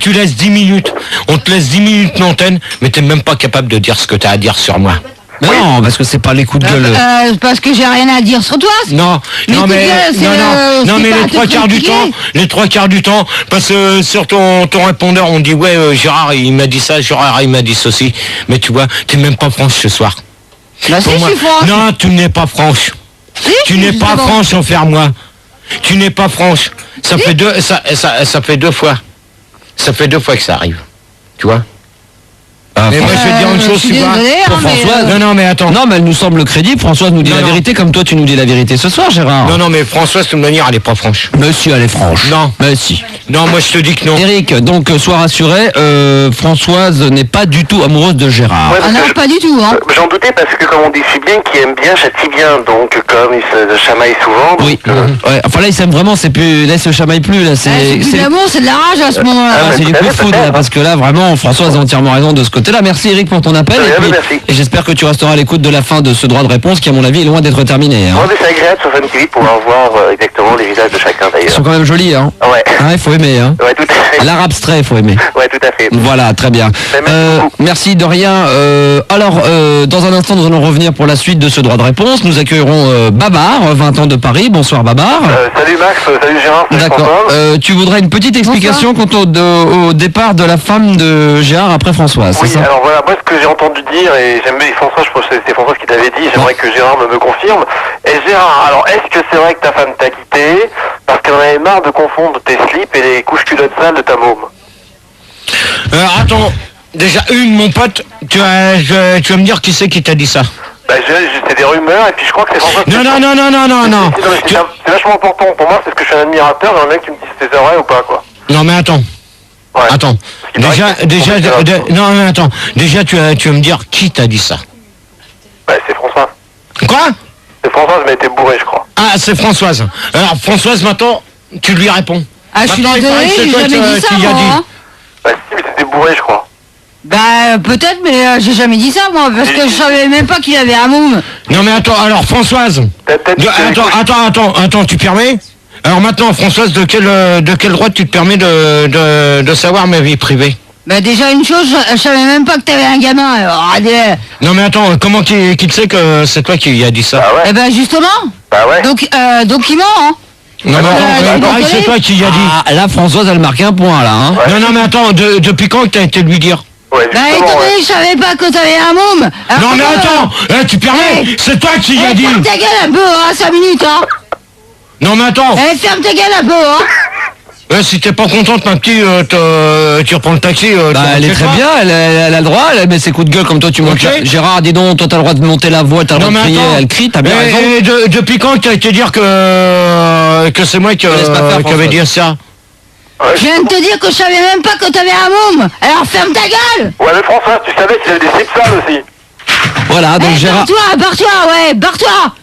S2: tu laisses 10 minutes. On te laisse 10 minutes d'antenne, mais t'es même pas capable de dire ce que t'as à dire sur moi.
S1: Mais non, parce que c'est pas les coups de gueule.
S3: Parce que j'ai rien à dire sur toi.
S2: Non, mais les 3/4 du temps, parce que sur ton répondeur, on dit ouais, Gérard il m'a dit ça, Gérard il m'a dit ceci. Mais tu vois, t'es même pas franche ce soir.
S3: Bah si, je suis franche.
S2: Non, tu n'es pas franche. Tu n'es pas franche envers moi. Tu n'es pas franche. Ça fait deux fois. Ça fait 2 fois que ça arrive. Tu vois. Mais moi je vais te dire une chose, tu vois.
S1: Pour Françoise.
S2: Non, mais attends.
S1: Non, mais elle nous semble crédible. Françoise nous dit la vérité comme toi tu nous dis la vérité ce soir, Gérard.
S2: Non, mais Françoise, de toute manière, elle est pas franche.
S1: Monsieur, elle est franche.
S2: Non.
S1: Mais si.
S2: Non, moi je te dis que non.
S1: Eric, donc sois rassuré, Françoise n'est pas du tout amoureuse de Gérard.
S7: Ouais,
S3: non, pas du tout. Hein.
S7: J'en doutais parce que comme on dit si bien, qui aime bien châtie bien. Donc comme il se chamaille souvent. Donc,
S1: oui. Ouais. Enfin là il s'aime vraiment, c'est plus. Là il se chamaille plus. Là
S3: c'est plus de l'amour, c'est de la rage à ce moment-là.
S1: C'est du coup de foudre là, parce que là vraiment Françoise a entièrement raison de ce côté-là. Merci Eric pour ton appel et j'espère que tu resteras à l'écoute de la fin de ce droit de réponse qui à mon avis est loin d'être terminé. Hein.
S7: Ouais, mais c'est agréable sur Fun TV de pouvoir voir exactement les visages de chacun d'ailleurs.
S1: Ils sont quand même jolis hein.
S7: Ouais.
S1: Il faut aimer hein.
S7: Ouais, tout à fait.
S1: L'art abstrait, il faut aimer.
S7: Ouais, tout à fait.
S1: Voilà, très bien. Merci de rien. Alors, dans un instant, nous allons revenir pour la suite de ce droit de réponse. Nous accueillerons Babar, 20 ans de Paris. Bonsoir Babar.
S7: Salut Max, salut Gérard.
S1: D'accord. Tu voudrais une petite explication quant au départ de la femme de Gérard après Françoise,
S7: oui,
S1: c'est ça?
S7: Alors voilà, moi ce que j'ai entendu dire, et j'aime bien François, je pense que c'était François qui t'avait dit, j'aimerais que Gérard me confirme. Et Gérard, alors est-ce que c'est vrai que ta femme t'a quitté parce qu'elle en avait marre de confondre tes slips et les couches culottes sales de ta môme?
S2: Attends, déjà mon pote, tu vas me dire qui c'est qui t'a dit ça?
S7: Bah c'est des rumeurs et puis je crois que c'est François.
S2: Non.
S7: C'est vachement important pour moi, c'est ce que je suis un admirateur, j'aimerais bien que tu me dises si c'est vrai ou pas quoi.
S2: Non mais attends. Ouais. Attends. Déjà tu vas me dire qui t'a dit ça?
S7: Bah c'est François.
S2: Quoi?
S7: C'est Françoise, mais elle était bourrée je crois.
S2: Ah c'est Françoise. Alors Françoise maintenant, tu lui réponds.
S3: Ah je suis désolé, j'ai jamais dit ça moi. Hein.
S7: Bah si, mais c'était bourré je crois.
S3: Bah peut-être, mais j'ai jamais dit ça moi, parce que je savais même pas qu'il avait un môme.
S2: Non mais attends, alors Françoise. Attends, tu permets? Alors maintenant Françoise, de quel droit tu te permets de savoir ma vie privée?
S3: Bah déjà une chose, je savais même pas que t'avais un gamin. Alors,
S2: non mais attends, comment qu'il sait que c'est toi qui lui a dit ça?
S7: Ah ouais.
S3: Eh ben justement.
S7: Bah ouais.
S3: Donc il ment, hein.
S2: Non, mais attends, c'est toi qui y a dit.
S1: Ah, là, Françoise, elle marque un point, là. Hein.
S7: Ouais.
S2: Non, mais attends, depuis quand que t'as été lui dire?
S7: Ouais,
S3: Bah
S7: justement,
S3: écoutez,
S7: ouais.
S3: je savais pas que t'avais un môme. Alors,
S2: Non, mais attends, tu permets,
S3: Hey.
S2: c'est toi qui y a dit.
S3: ferme ta gueule un peu, hein, 5 minutes, hein.
S2: Non, mais attends,
S3: Ferme ta gueule un peu, hein.
S2: si t'es pas contente, ma petite, tu reprends le taxi.
S1: Bah, elle est très bien, elle a le droit, elle met ses coups de gueule comme toi, tu montes.
S2: Ok.
S1: là. Gérard, dis donc, toi, t'as le droit de monter la voix, t'as le droit de crier, elle crie, t'as bien raison.
S2: Et depuis quand que t'as été dire que c'est moi qui
S1: laisse pas faire,
S2: qui avait
S1: François.
S2: dit ça?
S3: Je viens de te dire que je savais même pas que t'avais un môme. Alors ferme ta gueule.
S7: Ouais, mais François, tu savais qu'il avait des slips sales aussi.
S1: Voilà, donc Gérard...
S3: Barre-toi, ouais, barre-toi.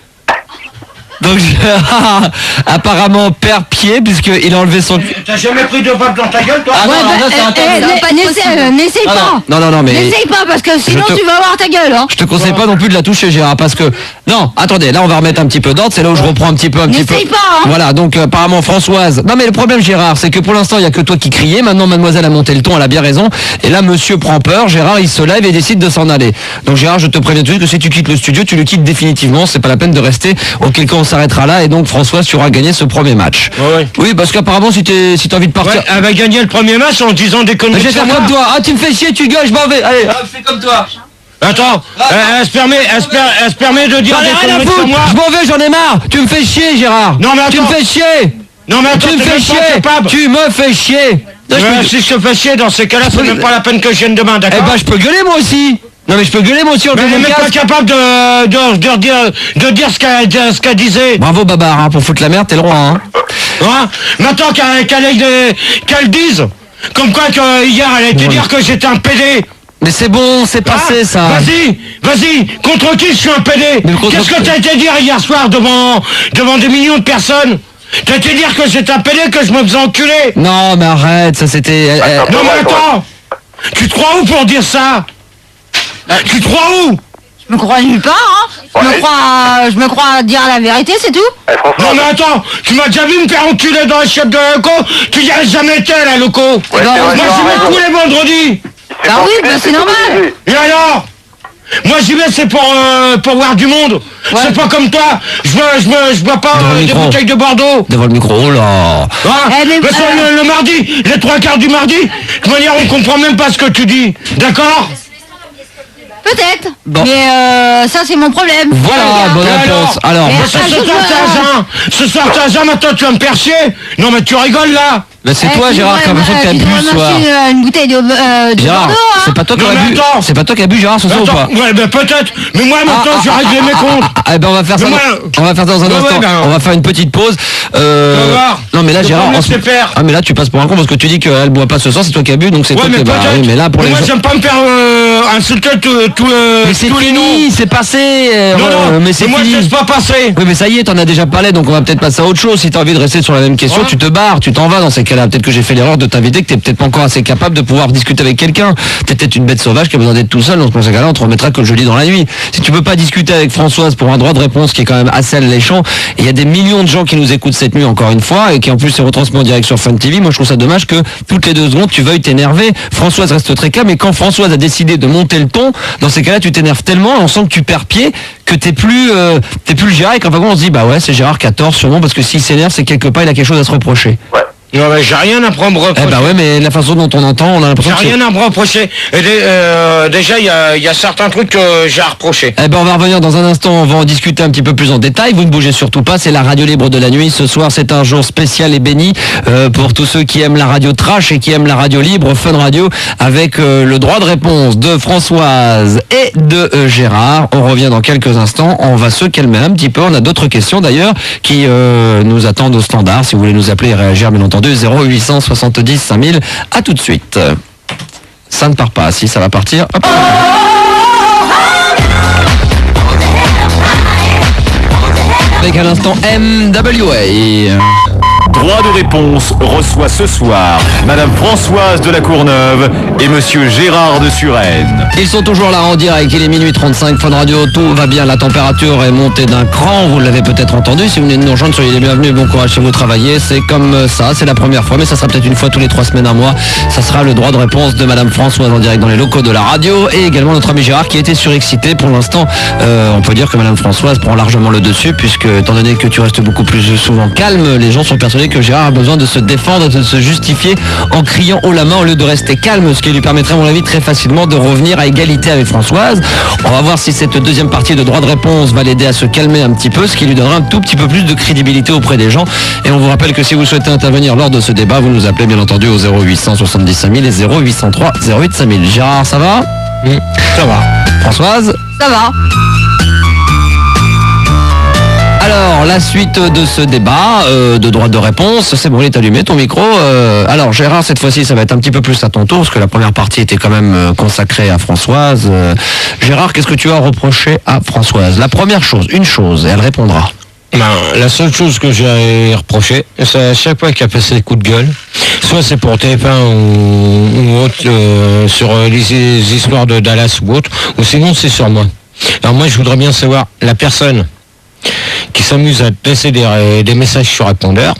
S1: Donc Gérard, apparemment, perd pied, puisqu'il a enlevé son...
S2: T'as jamais pris de vape dans ta gueule, toi?
S1: Ah non, non, ça, c'est interdit.
S3: N'essaye
S1: Ah,
S3: pas.
S1: non, mais...
S3: N'essaye pas, parce que sinon
S1: te-
S3: tu vas avoir ta gueule, hein.
S1: Je te conseille pas non plus de la toucher, Gérard, parce que... Non, attendez, là on va remettre un petit peu d'ordre, c'est là où je reprends un petit peu.
S3: N'essaye pas, hein.
S1: Voilà, donc apparemment Françoise... Non mais le problème, Gérard, c'est que pour l'instant, il y a que toi qui criais, maintenant mademoiselle a monté le ton, elle a bien raison, et là monsieur prend peur, Gérard il se lève et décide de s'en aller. Donc Gérard, je te préviens tout de suite que si tu quittes le studio, tu le quittes définitivement, c'est pas la peine de rester, auquel cas on s'arrêtera là, et donc Françoise, tu auras gagné ce premier match.
S2: Ouais.
S1: Oui, parce qu'apparemment, si t'as envie de partir...
S2: Ouais, elle va gagner le premier match en disant des
S1: Mais
S2: conneries
S1: je vais
S2: sur
S1: faire
S2: moi.
S1: comme toi. Ah, tu me fais chier, tu gueules, je m'en vais. Allez, fais comme toi.
S2: Attends, elle se permet de dire
S1: J'en ai
S2: des
S1: rien à
S2: conneries sur
S1: foutre.
S2: moi.
S1: Je m'en vais, j'en ai marre. Tu me fais chier, Gérard.
S2: Non, mais
S1: Tu me
S2: attends.
S1: fais chier.
S2: Non, mais attends,
S1: Tu me
S2: t'es
S1: fais
S2: même pas
S1: chier.
S2: capable.
S1: Tu me fais chier. Non, je peux-
S2: Si je te fais chier, dans ces cas-là, c'est même pas la peine que je vienne demain,
S1: Eh
S2: d'accord?
S1: ben, je peux gueuler moi aussi. Non, mais je peux gueuler moi aussi en
S2: Mais elle
S1: faisant
S2: est
S1: le
S2: même pas
S1: casque.
S2: capable de dire ce qu'elle disait.
S1: Bravo, Babar, hein, pour foutre la merde, t'es le roi. Hein.
S2: Hein? Maintenant qu'elle dise, comme quoi que hier elle a été dire que j'étais un PD.
S1: Mais c'est bon, c'est passé
S2: Ah,
S1: ça.
S2: Vas-y, contre qui je suis un PD?
S1: Mais contre-
S2: Qu'est-ce que t'as été dire hier soir devant des millions de personnes? T'as été dire que j'étais un PD, que je me faisais enculer?
S1: Non, mais arrête, ça c'était...
S2: Non mais attends! Tu te crois où pour dire ça? Tu te crois où?
S3: Je me crois nulle part, hein. Je me crois dire la vérité, c'est tout.
S7: Eh, François,
S2: Non mais attends, tu m'as déjà vu me faire enculer dans la chiotte de la loco? Tu y as jamais été à la loco?
S7: ouais, c'est vrai,
S2: Moi
S7: tu as
S2: j'y vais
S7: raison.
S2: tous les vendredis!
S7: C'est
S3: Bah
S7: pas
S3: oui,
S7: enculé,
S3: bah c'est
S7: pas
S3: normal.
S7: enculé.
S2: Et alors? Moi j'y vais c'est pour voir du monde.
S3: Ouais.
S2: C'est pas comme toi. Je bois pas
S1: Devant le
S2: des
S1: micro.
S2: bouteilles de Bordeaux.
S1: Devant le micro, oh là.
S2: Hein?
S3: Eh, mais-
S2: Mais ça, le mardi, les 3/4 du mardi, de toute manière on comprend même pas ce que tu dis. D'accord?
S3: Peut-être.
S1: Bon.
S3: Mais ça, c'est mon problème.
S1: Voilà,
S3: Regarde.
S1: bonne
S2: Et
S1: réponse.
S3: Mais
S1: Alors,
S2: Ce soir t'as agent. Ce soir t'as agent, maintenant tu vas me faire chier. Non mais tu rigoles là.
S1: bah, c'est toi, Gérard, qui a l'impression que t'as bu ce soir.
S3: Une bouteille de
S1: Gérard,
S3: Bordeaux, hein.
S1: c'est pas toi qui
S2: Non,
S1: as
S2: mais
S1: bu.
S2: attends.
S1: C'est pas toi qui as bu, Gérard, ce soir ou pas?
S2: Attends, ouais ben peut-être. Mais moi maintenant je vais régler mes comptes.
S1: Eh ben on va faire ça.
S2: Mais moi-
S1: On va faire ça dans un
S2: Ouais,
S1: instant.
S2: ouais, ben-
S1: On va faire une petite pause.
S2: On va voir.
S1: Non mais là
S2: Je
S1: Gérard.
S2: peux me
S1: en ce-
S2: laisser faire.
S1: Ah mais là tu passes pour un con parce que tu dis qu'elle boit pas ce soir, c'est toi qui as bu, donc c'est
S2: Ouais
S1: toi qui
S2: mais
S1: as. Bah,
S2: peut-être.
S1: oui, mais là pour
S2: Mais
S1: les
S2: moi
S1: gens.
S2: j'aime pas me faire insulter
S1: Mais c'est
S2: tous les noms.
S1: fini, c'est passé.
S2: Non,
S1: mais c'est
S2: moi je
S1: fini.
S2: laisse pas passer.
S1: Oui mais ça y est, t'en as déjà parlé, donc on va peut-être passer à autre chose. Si t'as envie de rester sur la même question,
S2: Ouais.
S1: tu te barres, tu t'en vas dans ces cas-là. Peut-être que j'ai fait l'erreur de t'inviter, que t'es peut-être pas encore assez capable de pouvoir discuter avec quelqu'un. T'es peut-être une bête sauvage qui a besoin d'être tout seul, donc dans ces cas-là, on te remettra que le jeudi dans la nuit. Si tu peux pas discuter avec Françoise pour un droit de réponse qui est quand même assez alléchant, et il y a des millions de gens qui nous écoutent cette nuit encore une fois, et qui en plus est retransmis en direct sur Fun TV, moi je trouve ça dommage que toutes les 2 secondes tu veuilles t'énerver. Françoise reste très calme, mais quand Françoise a décidé de monter le ton, dans ces cas-là tu t'énerves tellement, et on sent que tu perds pied, que t'es plus le Gérard, et qu'en fin de compte on se dit bah ouais c'est Gérard qui a tort sûrement, parce que s'il s'énerve c'est quelque part il a quelque chose à se reprocher.
S2: Non mais j'ai rien à prendre
S1: Eh
S2: reprocher.
S1: bah ouais, mais la façon dont on entend, on a
S2: J'ai
S1: l'impression que
S2: rien à me reprocher. Et déjà, il y a certains trucs que j'ai à reprocher.
S1: Eh ben on va revenir dans un instant, on va en discuter un petit peu plus en détail. Vous ne bougez surtout pas, c'est la radio libre de la nuit. Ce soir c'est un jour spécial et béni pour tous ceux qui aiment la radio trash et qui aiment la radio libre, Fun Radio, avec le droit de réponse de Françoise et de Gérard. On revient dans quelques instants, on va se calmer un petit peu. On a d'autres questions d'ailleurs qui nous attendent au standard. Si vous voulez nous appeler et réagir bien entendu, 0870 5000. À tout de suite. Ça ne part pas, si ça va partir. Hop. Avec à l'instant MWA.
S6: Droit de réponse reçoit ce soir Madame Françoise de la Courneuve et Monsieur Gérard de Suresnes.
S1: Ils sont toujours là en direct, il est minuit 35, Fun Radio, tout va bien, la température est montée d'un cran, vous l'avez peut-être entendu, si vous venez de nous rejoindre, soyez les bienvenus, bon courage chez vous, travaillez, c'est comme ça, c'est la première fois, mais ça sera peut-être une fois tous les 3 semaines, un mois, ça sera le droit de réponse de Madame Françoise en direct dans les locaux de la radio, et également notre ami Gérard qui était surexcité pour l'instant, on peut dire que Madame Françoise prend largement le dessus, puisque étant donné que tu restes beaucoup plus souvent calme, les gens sont persuadés que Gérard a besoin de se défendre, de se justifier en criant haut la main au lieu de rester calme, ce qui lui permettrait à mon avis très facilement de revenir à égalité avec Françoise. On va voir si cette deuxième partie de droit de réponse va l'aider à se calmer un petit peu, ce qui lui donnera un tout petit peu plus de crédibilité auprès des gens. Et on vous rappelle que si vous souhaitez intervenir lors de ce débat, vous nous appelez bien entendu au 0800 70 5000 et 0803 08 5000. Gérard, ça va?
S2: Ça va.
S1: Françoise?
S3: Ça va.
S1: Alors, la suite de ce débat de droit de réponse, c'est bon, il est allumé ton micro. Alors, Gérard, cette fois-ci, ça va être un petit peu plus à ton tour, parce que la première partie était quand même consacrée à Françoise. Gérard, qu'est-ce que tu as reproché à Françoise? La première chose, une chose, et elle répondra.
S2: La seule chose que j'ai reproché, c'est à chaque fois qu'il a fait ses coups de gueule, soit c'est pour TF1 ou autre, sur les histoires de Dallas ou autre, ou sinon c'est sur moi. Alors moi, je voudrais bien savoir la personne qui s'amuse à te laisser des messages sur répondeur.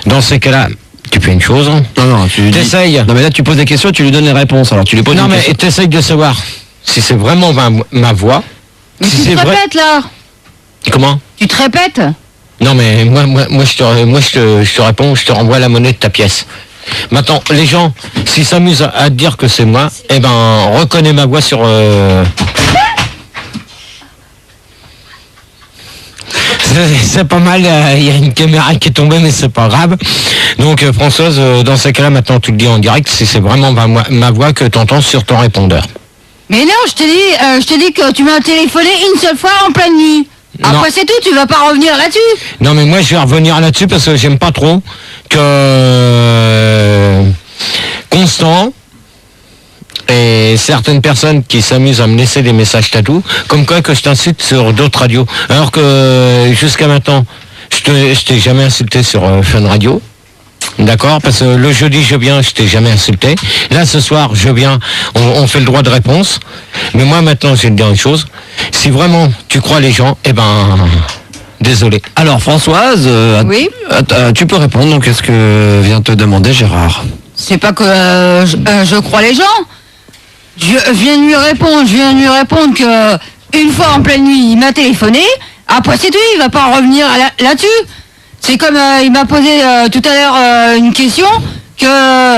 S2: Dans ces cas-là, tu fais une chose.
S1: Non, tu
S2: t'essayes.
S1: Non, mais là, tu poses des questions, tu lui donnes les réponses. Alors, tu lui poses
S2: non,
S1: une
S2: mais
S1: question.
S2: t'essayes de savoir si c'est vraiment ma voix.
S3: Mais
S2: si
S3: tu
S2: c'est
S3: te
S2: vrai.
S3: répètes là.
S2: Comment?
S3: Tu te répètes.
S2: Non, mais moi, je te réponds, je te renvoie la monnaie de ta pièce. Maintenant, les gens, s'ils s'amusent à te dire que c'est moi, eh ben, reconnais ma voix sur... C'est pas mal, il y a une caméra qui est tombée, mais c'est pas grave. Donc Françoise, dans ces cas-là, maintenant tu le dis en direct, si c'est vraiment ma voix que tu entends sur ton répondeur.
S3: Mais non, je te dis que tu m'as téléphoné une seule fois en pleine nuit. Après c'est tout, tu vas pas revenir là-dessus.
S2: Non, mais moi je vais revenir là-dessus parce que j'aime pas trop que Constant et certaines personnes qui s'amusent à me laisser des messages tatou, comme quoi que je t'insulte sur d'autres radios. Alors que jusqu'à maintenant, je t'ai jamais insulté sur Fun Radio. D'accord? Parce que le jeudi, je viens, je t'ai jamais insulté. Là, ce soir, je viens, on fait le droit de réponse. Mais moi, maintenant, je vais te dire une chose. Si vraiment tu crois les gens, eh ben... Désolé.
S1: Alors, Françoise,
S3: oui,
S1: tu peux répondre. Donc, qu'est-ce que vient te demander Gérard?
S3: c'est pas que je crois les gens. Je viens de lui répondre que une fois en pleine nuit, il m'a téléphoné. Après c'est tout, il va pas revenir là-dessus. C'est comme il m'a posé tout à l'heure une question que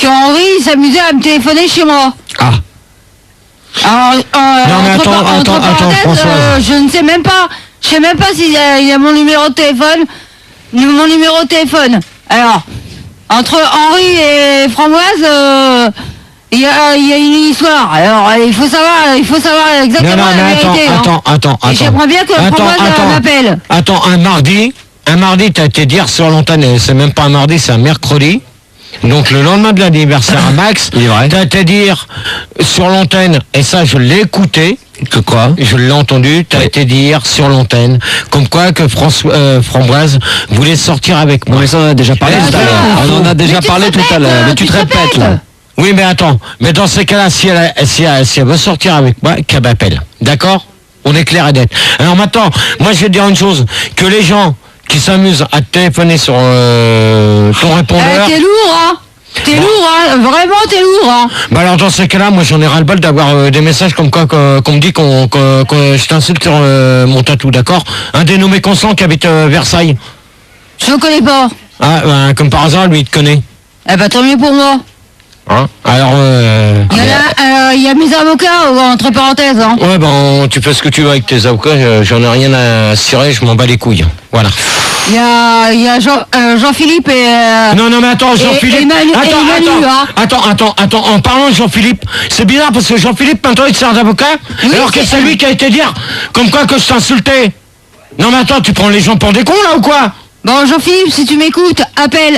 S3: Henri s'amusait à me téléphoner chez moi.
S1: Ah.
S3: Alors,
S2: non mais attends, Françoise.
S3: je ne sais même pas. Je sais même pas s'il y a mon numéro de téléphone. Alors, entre Henri et Framboise, il y a une histoire. Alors, il faut savoir exactement la vérité.
S2: Attends.
S3: Et j'aimerais bien que Framboise m'appelle.
S2: Attends, un mardi, t'as été dire sur l'antenne, et c'est même pas un mardi, c'est un mercredi. Donc le lendemain de l'anniversaire à Max, t'as été dire sur l'antenne, et ça je l'ai écouté.
S1: Que quoi?
S2: Je l'ai entendu, t'as été dire sur l'antenne, comme quoi que Framboise voulait sortir avec moi.
S1: Non mais ça on en a déjà parlé tout à l'heure. On en a déjà parlé tout à l'heure. Mais tu te répètes là.
S2: Oui mais attends, mais dans ces cas-là, si elle veut sortir avec moi, qu'elle m'appelle. D'accord? On est clair et net. Alors maintenant, moi je vais te dire une chose, que les gens qui s'amusent à te téléphoner sur ton répondeur...
S3: T'es lourd, hein? Vraiment t'es lourd, hein?
S2: Bah alors dans ces cas-là, moi j'en ai ras-le-bol d'avoir des messages comme quoi qu'on me dit que je t'insulte sur mon tatou, d'accord? Un dénommé Constant qui habite Versailles.
S3: Je le connais pas.
S2: Ah, bah, comme par hasard, lui il te connaît.
S3: Eh bah tant mieux pour moi.
S2: Hein? Alors
S3: il y a mes avocats, entre parenthèses, hein.
S2: Ouais, ben tu fais ce que tu veux avec tes avocats, j'en ai rien à cirer, je m'en bats les couilles. Voilà.
S3: Il y a Jean-Philippe et...
S2: Non, mais attends, Jean-Philippe... Attends, en parlant de Jean-Philippe, c'est bizarre parce que Jean-Philippe, maintenant, il sert d'avocat, oui, alors que c'est lui qui a été dire, comme quoi que je t'insultais. Non, mais attends, tu prends les gens pour des cons, là, ou quoi?
S3: Bon, Jean-Philippe, si tu m'écoutes, appelle.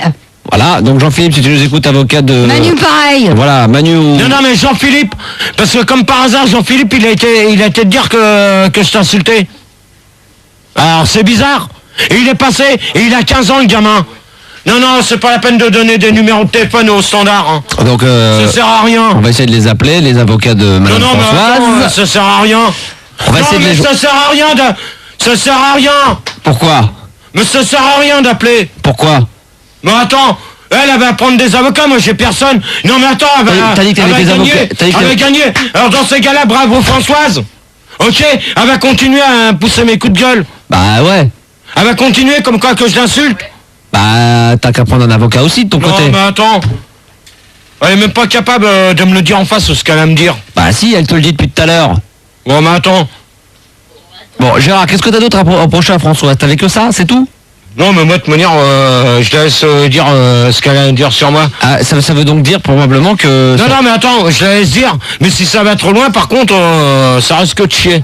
S1: Voilà, donc Jean-Philippe, si tu nous écoutes, avocat de...
S3: Manu, pareil.
S1: Voilà, Manu...
S2: Non, mais Jean-Philippe, parce que comme par hasard, Jean-Philippe, il a été te dire que je t'insultais. Alors, c'est bizarre. Et il est passé, et il a 15 ans, le gamin. Non, c'est pas la peine de donner des numéros de téléphone au standard. Hein.
S1: Donc,
S2: ça sert à rien.
S1: On va essayer de les appeler, les avocats de Madame Françoise.
S2: Mais attends, ça sert à rien.
S1: On va essayer de les
S2: ça sert à rien Ça sert à rien.
S1: Pourquoi?
S2: Mais ça sert à rien d'appeler.
S1: Pourquoi?
S2: Mais attends, elle va prendre des avocats, moi j'ai personne. Non mais attends,
S1: t'as dit que t'avais des avocats.
S2: Elle va gagner. Alors dans ces cas-là, bravo Françoise. Ok, elle va continuer à pousser mes coups de gueule.
S1: Bah ouais.
S2: Elle va continuer comme quoi que je l'insulte.
S1: Bah t'as qu'à prendre un avocat aussi de ton côté.
S2: Non mais attends. Elle est même pas capable de me le dire en face ce qu'elle va me dire.
S1: Bah si, elle te le dit depuis tout à l'heure.
S2: Bon mais attends.
S1: Bon Gérard, qu'est-ce que t'as d'autre à reprocher à Françoise? T'avais que ça, c'est tout?
S2: Non mais moi de manière, je la laisse dire ce qu'elle a à dire sur moi.
S1: Ah, ça veut donc dire probablement que...
S2: Non mais attends, je la laisse dire. Mais si ça va trop loin par contre, ça risque de chier.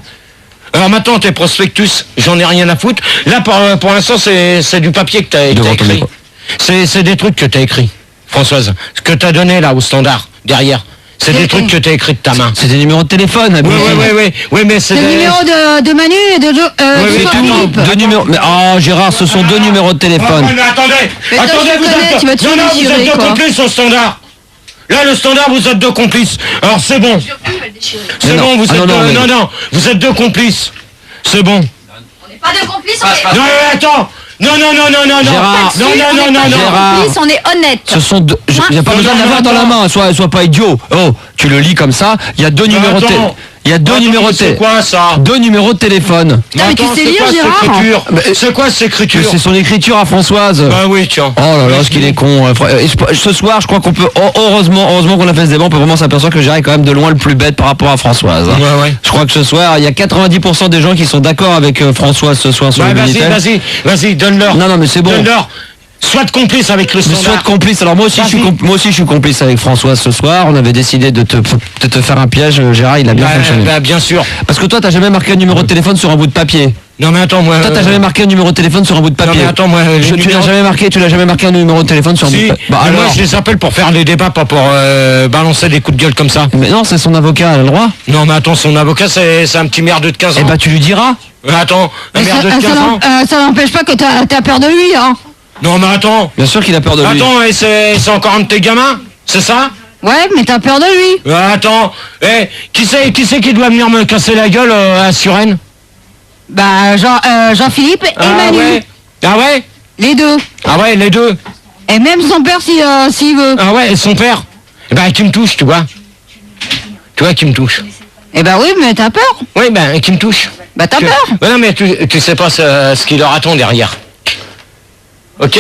S2: Alors maintenant tes prospectus, j'en ai rien à foutre. Là pour l'instant c'est du papier que t'as écrit. C'est des trucs que t'as écrit, Françoise. Ce que t'as donné là au standard, derrière. C'est des trucs que t'as écrit de ta main.
S1: C'est des numéros de téléphone.
S2: Oui, mais c'est
S3: des numéros de Manu et de Philippe.
S1: Deux numéros. Mais oh Gérard, ce sont deux numéros de téléphone.
S2: Mais attendez, vous êtes deux complices au standard. Là le standard, vous êtes deux complices. Alors c'est bon. C'est bon, vous êtes deux. Non, vous êtes deux complices. C'est bon.
S8: On n'est pas deux complices,
S2: Non, attends. Non.
S1: Gérard,
S8: Gérard, on est honnête.
S1: Ce sont deux. Il n'y a pas besoin d'avoir dans la main. Sois pas idiot. Oh, tu le lis comme ça. Il y a deux numéros de téléphone. Il y a deux numéros de téléphone.
S2: C'est quoi ça?
S1: Deux numéros de téléphone.
S3: Mais tu sais lire, Gérard?
S2: C'est quoi cette écriture?
S1: C'est son écriture à Françoise.
S2: Bah oui, tiens.
S1: Oh là là, ce qu'il est con. Ce soir, je crois qu'on peut, heureusement qu'on a fait ce débat, on peut vraiment s'apercevoir que Gérard est quand même de loin le plus bête par rapport à Françoise.
S2: Ouais.
S1: Je crois que ce soir, il y a 90% des gens qui sont d'accord avec Françoise ce soir sur le Minitel.
S2: Vas-y, donne-leur.
S1: Non, mais c'est bon.
S2: Donne-leur. Sois complice avec le standard.
S1: Sois complice. Alors moi aussi je suis complice avec Françoise ce soir. On avait décidé de te faire un piège. Gérard, il a bien fonctionné.
S2: Bien sûr.
S1: Parce que toi, t'as jamais marqué un numéro de téléphone sur un bout de papier.
S2: Non mais attends, moi...
S1: Toi, t'as jamais marqué un numéro de téléphone sur un bout de papier.
S2: Non mais attends, moi...
S1: Tu l'as jamais marqué un numéro de téléphone sur un bout de papier.
S2: Bah, alors... Moi, je les appelle pour faire des débats, pas pour balancer des coups de gueule comme ça.
S1: Mais non, c'est son avocat, elle a le droit.
S2: Non mais attends, son avocat, c'est un petit merdeux de 15 ans.
S1: Eh bah, tu lui diras.
S2: Attends, un merdeux de 15 ans.
S3: Ça n'empêche pas que t'as peur de lui, hein.
S2: Non mais attends.
S1: Bien sûr qu'il a peur de lui.
S2: Attends, et c'est encore un de tes gamins? C'est ça?
S3: Ouais, mais t'as peur de lui.
S2: Attends, qui c'est qui doit venir me casser la gueule à Suresnes?
S3: Bah Jean-Philippe et Manu.
S2: Ouais. Ah ouais?
S3: Les deux.
S2: Ah ouais, les deux.
S3: Et même son père s'il veut.
S2: Ah ouais, et son père? Eh ben qui me touche, tu vois. Tu vois qui me touche.
S3: Eh ben oui, mais t'as peur.
S2: Oui, ben qui me touche.
S3: Bah t'as peur.
S2: Ouais, non mais tu sais pas ce qu'il leur attend derrière. Ok?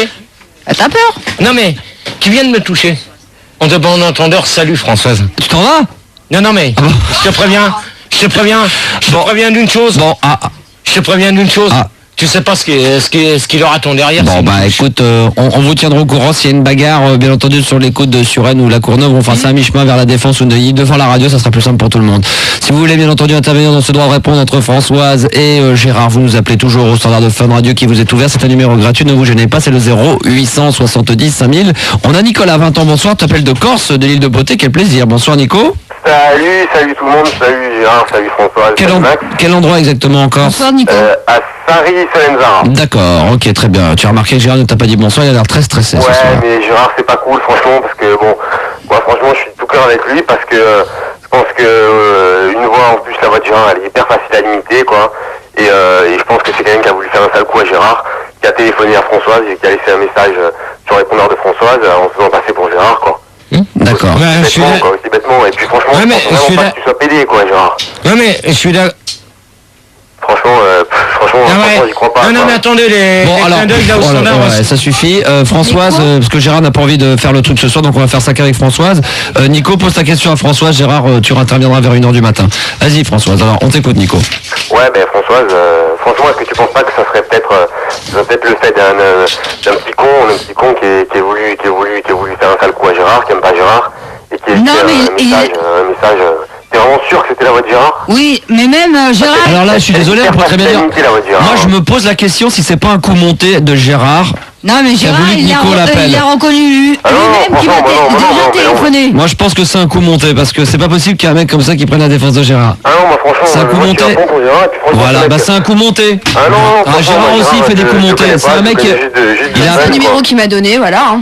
S3: Bah t'as peur.
S2: Non mais, qui viennent me toucher. On te bon entendeur, salut Françoise.
S1: Tu t'en vas?
S2: Non mais, je te préviens d'une chose.
S1: Bon,
S2: je te préviens d'une chose. Tu sais pas ce qui leur attend derrière.
S1: Bon bah écoute, on vous tiendra au courant s'il y a une bagarre, bien entendu, sur les côtes de Suresnes ou la Courneuve, on fera ça à mi-chemin vers la Défense ou Neuilly, devant la radio, ça sera plus simple pour tout le monde. Si vous voulez bien entendu intervenir dans ce droit de répondre entre Françoise et Gérard, vous nous appelez toujours au standard de Fun Radio qui vous est ouvert, c'est un numéro gratuit, ne vous gênez pas, c'est le 0870 5000. On a Nicolas, 20 ans, bonsoir, t'appelles de Corse, de l'île de Beauté, quel plaisir. Bonsoir Nico.
S7: Salut tout le monde, salut Gérard, salut Françoise,
S1: quel endroit exactement en Corse?
S3: Bonsoir Nico.
S7: À Saint-Ri-Solenzara.
S1: D'accord, ok, très bien. Tu as remarqué que Gérard ne t'a pas dit bonsoir, il a l'air très stressé.
S7: Ouais, mais Gérard c'est pas cool franchement, parce que bon, moi franchement je suis de tout cœur avec lui, parce que je pense que une voix, en plus la voix de Gérard elle est hyper facile à imiter quoi, et je pense que c'est quelqu'un qui a voulu faire un sale coup à Gérard, qui a téléphoné à Françoise et qui a laissé un message sur le répondeur de Françoise en se faisant passer pour Gérard quoi.
S1: D'accord.
S7: C'est bêtement, et puis franchement, je pense vraiment pas que tu sois pédé quoi Gérard.
S2: Non mais, je suis d'accord.
S7: Franchement, j'y crois pas.
S2: Non mais attendez, les clins d'œil là au standard.
S1: Ouais, ça suffit. Françoise, parce que Gérard n'a pas envie de faire le truc ce soir, donc on va faire ça qu'avec Françoise. Nico, pose ta question à Françoise. Gérard, tu interviendras vers 1h du matin. Vas-y Françoise, alors on t'écoute Nico.
S7: Ouais, ben Françoise, franchement, est-ce que tu penses pas que ça serait peut-être le fait d'un petit con qui a voulu faire un sale coup à Gérard, qui aime pas Gérard, et qui a un message. T'es vraiment sûr que c'était la voix de Gérard?
S3: Oui, mais même Gérard...
S1: Alors là, je suis désolé, on peut très bien dire... Moi, je me pose la question si c'est pas un coup monté de Gérard
S3: Non, mais Gérard,
S1: voulu que
S3: il
S1: Nico l'appelle.
S3: a reconnu lui-même qui m'a déjà téléphoné.
S1: Moi, je pense que c'est un coup monté, parce que c'est pas possible qu'il y ait un mec comme ça qui prenne la défense de Gérard.
S7: Ah non, bah franchement,
S1: C'est un coup monté. Voilà, bah c'est un coup monté.
S7: Ah non,
S1: Gérard aussi fait des coups montés. C'est un mec qui...
S8: Il a un numéro qui m'a donné, voilà. Hein.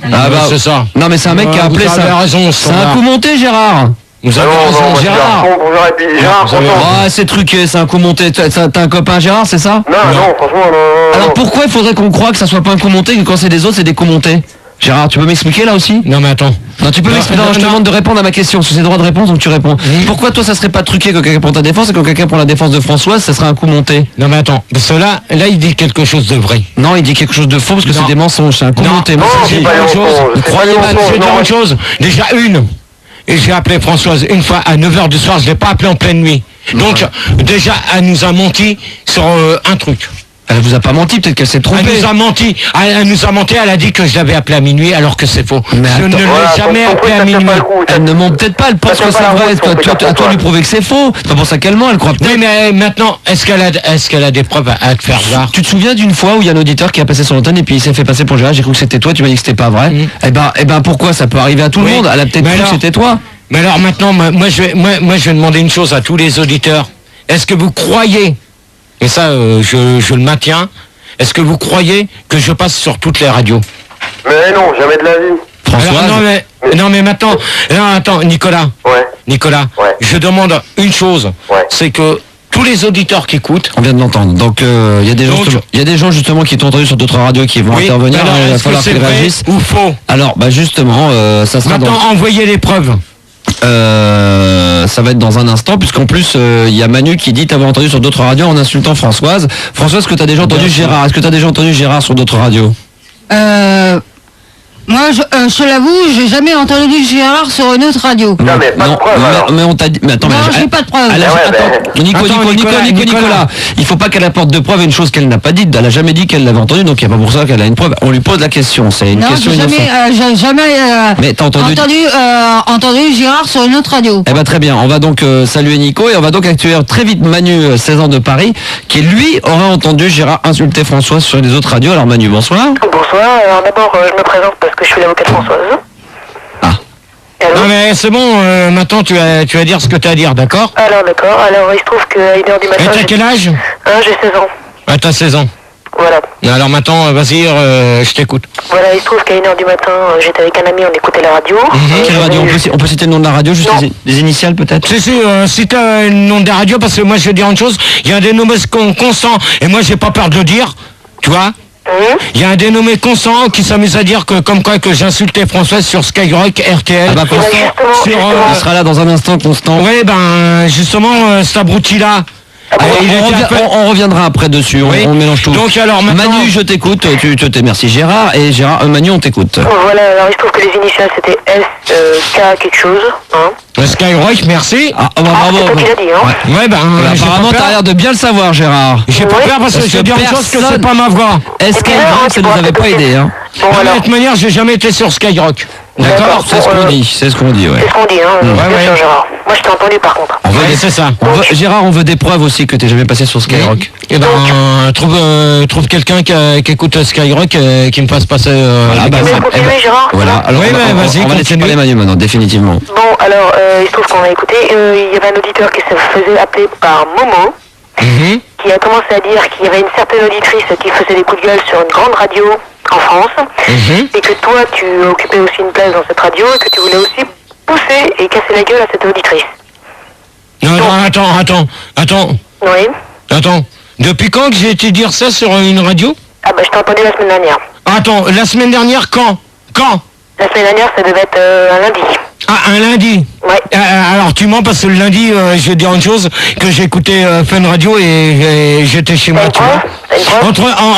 S1: Ah bah
S2: c'est ça.
S1: Non, mais c'est un mec qui a appelé ça. C'est un coup monté, Gérard.
S2: Vous avez raison,
S1: Gérard.
S7: Gérard,
S1: c'est truqué, c'est un coup monté. T'as un copain Gérard, c'est ça?
S7: Non, franchement, non.
S1: Alors pourquoi il faudrait qu'on croie que ça soit pas un coup monté, que quand c'est des autres, c'est des coups montés? Gérard, tu peux m'expliquer là aussi?
S2: Non mais attends.
S1: Non, tu peux m'expliquer. Non, je te demande de répondre à ma question. C'est droit de réponse, donc tu réponds. Pourquoi toi, ça serait pas truqué quand quelqu'un prend ta défense et quand quelqu'un prend la défense de Françoise, ça serait un coup monté?
S2: Non mais attends, parce que là il dit quelque chose de vrai.
S1: Non, il dit quelque chose de faux parce que c'est des mensonges, c'est un coup monté. Moi,
S2: c'est pas une chose. Croyez-moi, je vais dire une chose. Déjà et j'ai appelé Françoise une fois à 9h du soir, je l'ai pas appelé en pleine nuit. Donc déjà, elle nous a menti sur un truc.
S1: Elle vous a pas menti, peut-être qu'elle s'est trompée.
S2: Elle nous a menti, elle a dit que je l'avais appelé à minuit alors que c'est faux.
S1: Mais
S2: je ne l'ai jamais appelé à minuit.
S1: Elle ne ment peut-être pas, elle pense que c'est vrai. À toi de lui prouver que c'est faux. C'est pas pour ça qu'elle ment, elle croit peut-être.
S2: Oui, mais maintenant, est-ce qu'elle a des preuves à te faire voir?
S1: Tu te souviens d'une fois où il y a un auditeur qui a passé son antenne et puis il s'est fait passer pour Gérard, j'ai cru que c'était toi, tu m'as dit que c'était pas vrai. Eh ben pourquoi? Ça peut arriver à tout le monde. Elle a peut-être cru que c'était toi.
S2: Mais alors maintenant, moi je vais demander une chose à tous les auditeurs. Est-ce que vous croyez, et ça je le maintiens, est-ce que vous croyez que je passe sur toutes les radios?
S7: Mais non, jamais de la vie.
S1: Françoise.
S2: Non mais maintenant, attends, Nicolas.
S7: Ouais.
S2: Nicolas, je demande une chose, c'est que tous les auditeurs qui écoutent.
S1: On vient de l'entendre. Donc il y a des gens justement qui t'ont entendu sur d'autres radios qui vont intervenir.
S2: Alors,
S1: il va
S2: est-ce
S1: falloir
S2: que c'est
S1: qu'ils
S2: vrai
S1: réagissent.
S2: ou faux?
S1: Alors bah justement, ça sera
S2: maintenant envoyez les preuves.
S1: Ça va être dans un instant, puisqu'en plus il y a Manu qui dit t'avais entendu sur d'autres radios en insultant Françoise. Françoise, est-ce que t'as déjà entendu Gérard? Est-ce que t'as déjà entendu Gérard sur d'autres radios?
S3: Moi, je l'avoue, j'ai jamais entendu Gérard sur une autre radio.
S7: Non, mais pas de preuve.
S1: Mais on t'a dit. Mais attends,
S3: non, j'ai pas de preuve.
S1: Nicolas, il faut pas qu'elle apporte de preuves à une chose qu'elle n'a pas dite. Elle a jamais dit qu'elle l'avait entendu, donc il n'y a pas pour ça qu'elle a une preuve. On lui pose la question. C'est une question innocente.
S3: J'ai jamais
S1: mais t'as
S3: entendu Gérard sur une autre radio.
S1: Eh ben très bien. On va donc saluer Nico et on va donc accueillir très vite Manu, 16 ans de Paris, qui lui aurait entendu Gérard insulter Françoise sur les autres radios. Alors Manu, bonsoir.
S4: Bonsoir. Alors d'abord, je me présente parce que je suis l'avocat de Françoise.
S2: Non mais c'est bon, maintenant tu vas dire ce que tu as à dire, d'accord?
S4: Alors d'accord, alors il se trouve qu'à 1h du matin...
S2: Et t'as quel âge?
S4: J'ai 16 ans.
S2: Ah, t'as 16 ans.
S4: Voilà.
S2: Alors maintenant, vas-y, je t'écoute.
S4: Voilà, il se trouve qu'à 1h du matin, j'étais avec un ami, on écoutait la radio.
S1: Quelle radio? On peut citer le nom de la radio, juste les initiales peut-être?
S2: Si t'as le nom de la radio, parce que moi je vais dire une chose, il y a un dénommé constant, et moi j'ai pas peur de le dire, tu vois? Il y a un dénommé Constant qui s'amuse à dire que comme quoi que j'insultais Françoise sur Skyrock, RTL.
S1: Ah bah Constant, il sera là dans un instant, Constant.
S2: Oui, ben justement, cet abruti-là.
S1: On reviendra après dessus, on mélange tout.
S2: Donc alors maintenant...
S1: Manu, je t'écoute, merci Gérard, et Manu, on t'écoute.
S4: Voilà, alors il se trouve que les initiales c'était SK quelque chose.
S2: Skyrock, merci.
S1: Bravo.
S4: C'est toi qui l'as dit, hein.
S2: Ouais,
S1: apparemment t'as l'air de bien le savoir, Gérard.
S2: J'ai pas peur parce que je vais dire une chose que c'est pas ma voix.
S1: Skyrock, ça nous avait pas aidé, hein.
S2: De toute manière, j'ai jamais été sur Skyrock.
S1: D'accord, c'est ce qu'on dit,
S4: C'est ce qu'on dit, hein. Bien sûr, Gérard. Moi, je t'ai entendu par contre.
S2: C'est ça.
S1: Gérard, on veut des preuves aussi que t'es jamais passé sur Skyrock.
S2: Eh ben, trouve quelqu'un qui écoute Skyrock qui me fasse passer...
S4: continuer, Gérard.
S1: Voilà, alors
S2: vas-y,
S1: on va laisser parler Manu maintenant, définitivement.
S4: Bon, alors, il se trouve qu'on a écouté, il y avait un auditeur qui se faisait appeler par Momo, qui a commencé à dire qu'il y avait une certaine auditrice qui faisait des coups de gueule sur une grande radio en France, et que toi, tu occupais aussi une place dans cette radio, et que tu voulais aussi pousser et casser la gueule à cette auditrice.
S2: Non, attends.
S4: Oui.
S2: Attends, depuis quand que j'ai été dire ça sur une radio?
S4: Ah bah je t'ai entendu la semaine dernière.
S2: Attends, la semaine dernière quand?
S4: La semaine dernière, ça devait être un lundi.
S2: Ah, un lundi?
S4: Ouais.
S2: Alors tu mens parce que le lundi, je vais dire une chose, que j'ai écouté Fun Radio et j'étais chez moi, tu vois.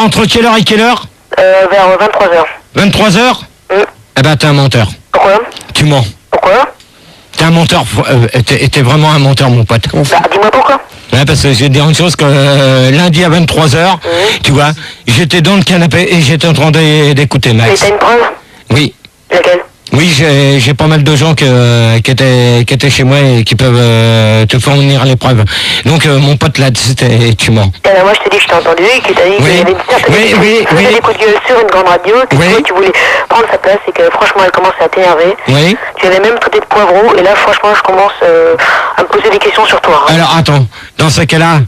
S2: Entre quelle heure et quelle heure?
S4: Vers 23h.
S2: 23h? Eh ben t'es un menteur.
S4: Pourquoi?
S2: Tu mens.
S4: Pourquoi?
S2: T'es un menteur, t'es vraiment un menteur, mon pote.
S4: Bah dis-moi pourquoi.
S2: Ouais, parce que je vais te dire une chose, que lundi à 23h, tu vois, j'étais dans le canapé et j'étais en train d'écouter Max.
S4: Et t'as une preuve?
S2: Oui.
S4: Laquelle?
S2: Oui, j'ai pas mal de gens qui étaient chez moi et qui peuvent te fournir les preuves. Donc mon pote là, tu mens.
S4: Moi je t'ai dit que je t'ai entendu et que t'as dit qu'il y avait des coups de gueule sur une grande radio, que tu voulais prendre sa place et que franchement elle commence à t'énerver.
S2: Oui.
S4: Tu avais même traité de poivreau et là franchement je commence à me poser des questions sur toi. Hein.
S2: Alors attends, dans ce cas-là,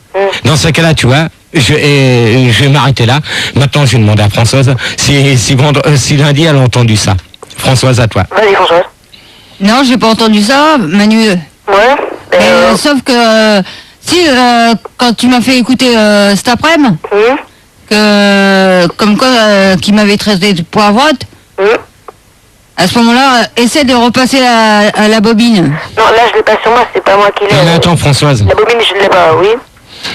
S2: tu vois, je vais m'arrêter là. Maintenant je vais demander à Françoise si lundi elle a entendu ça. Françoise, à toi.
S4: Vas-y Françoise.
S3: Non, j'ai pas entendu ça, Manu.
S4: Ouais.
S3: Sauf que quand tu m'as fait écouter cet après-midi, comme quoi qui m'avait traité de poivrotte, à ce moment-là, essaie de repasser la bobine.
S4: Non, là je l'ai pas sur moi, c'est pas moi qui l'ai.
S2: Mais attends Françoise.
S4: La bobine je l'ai pas, oui.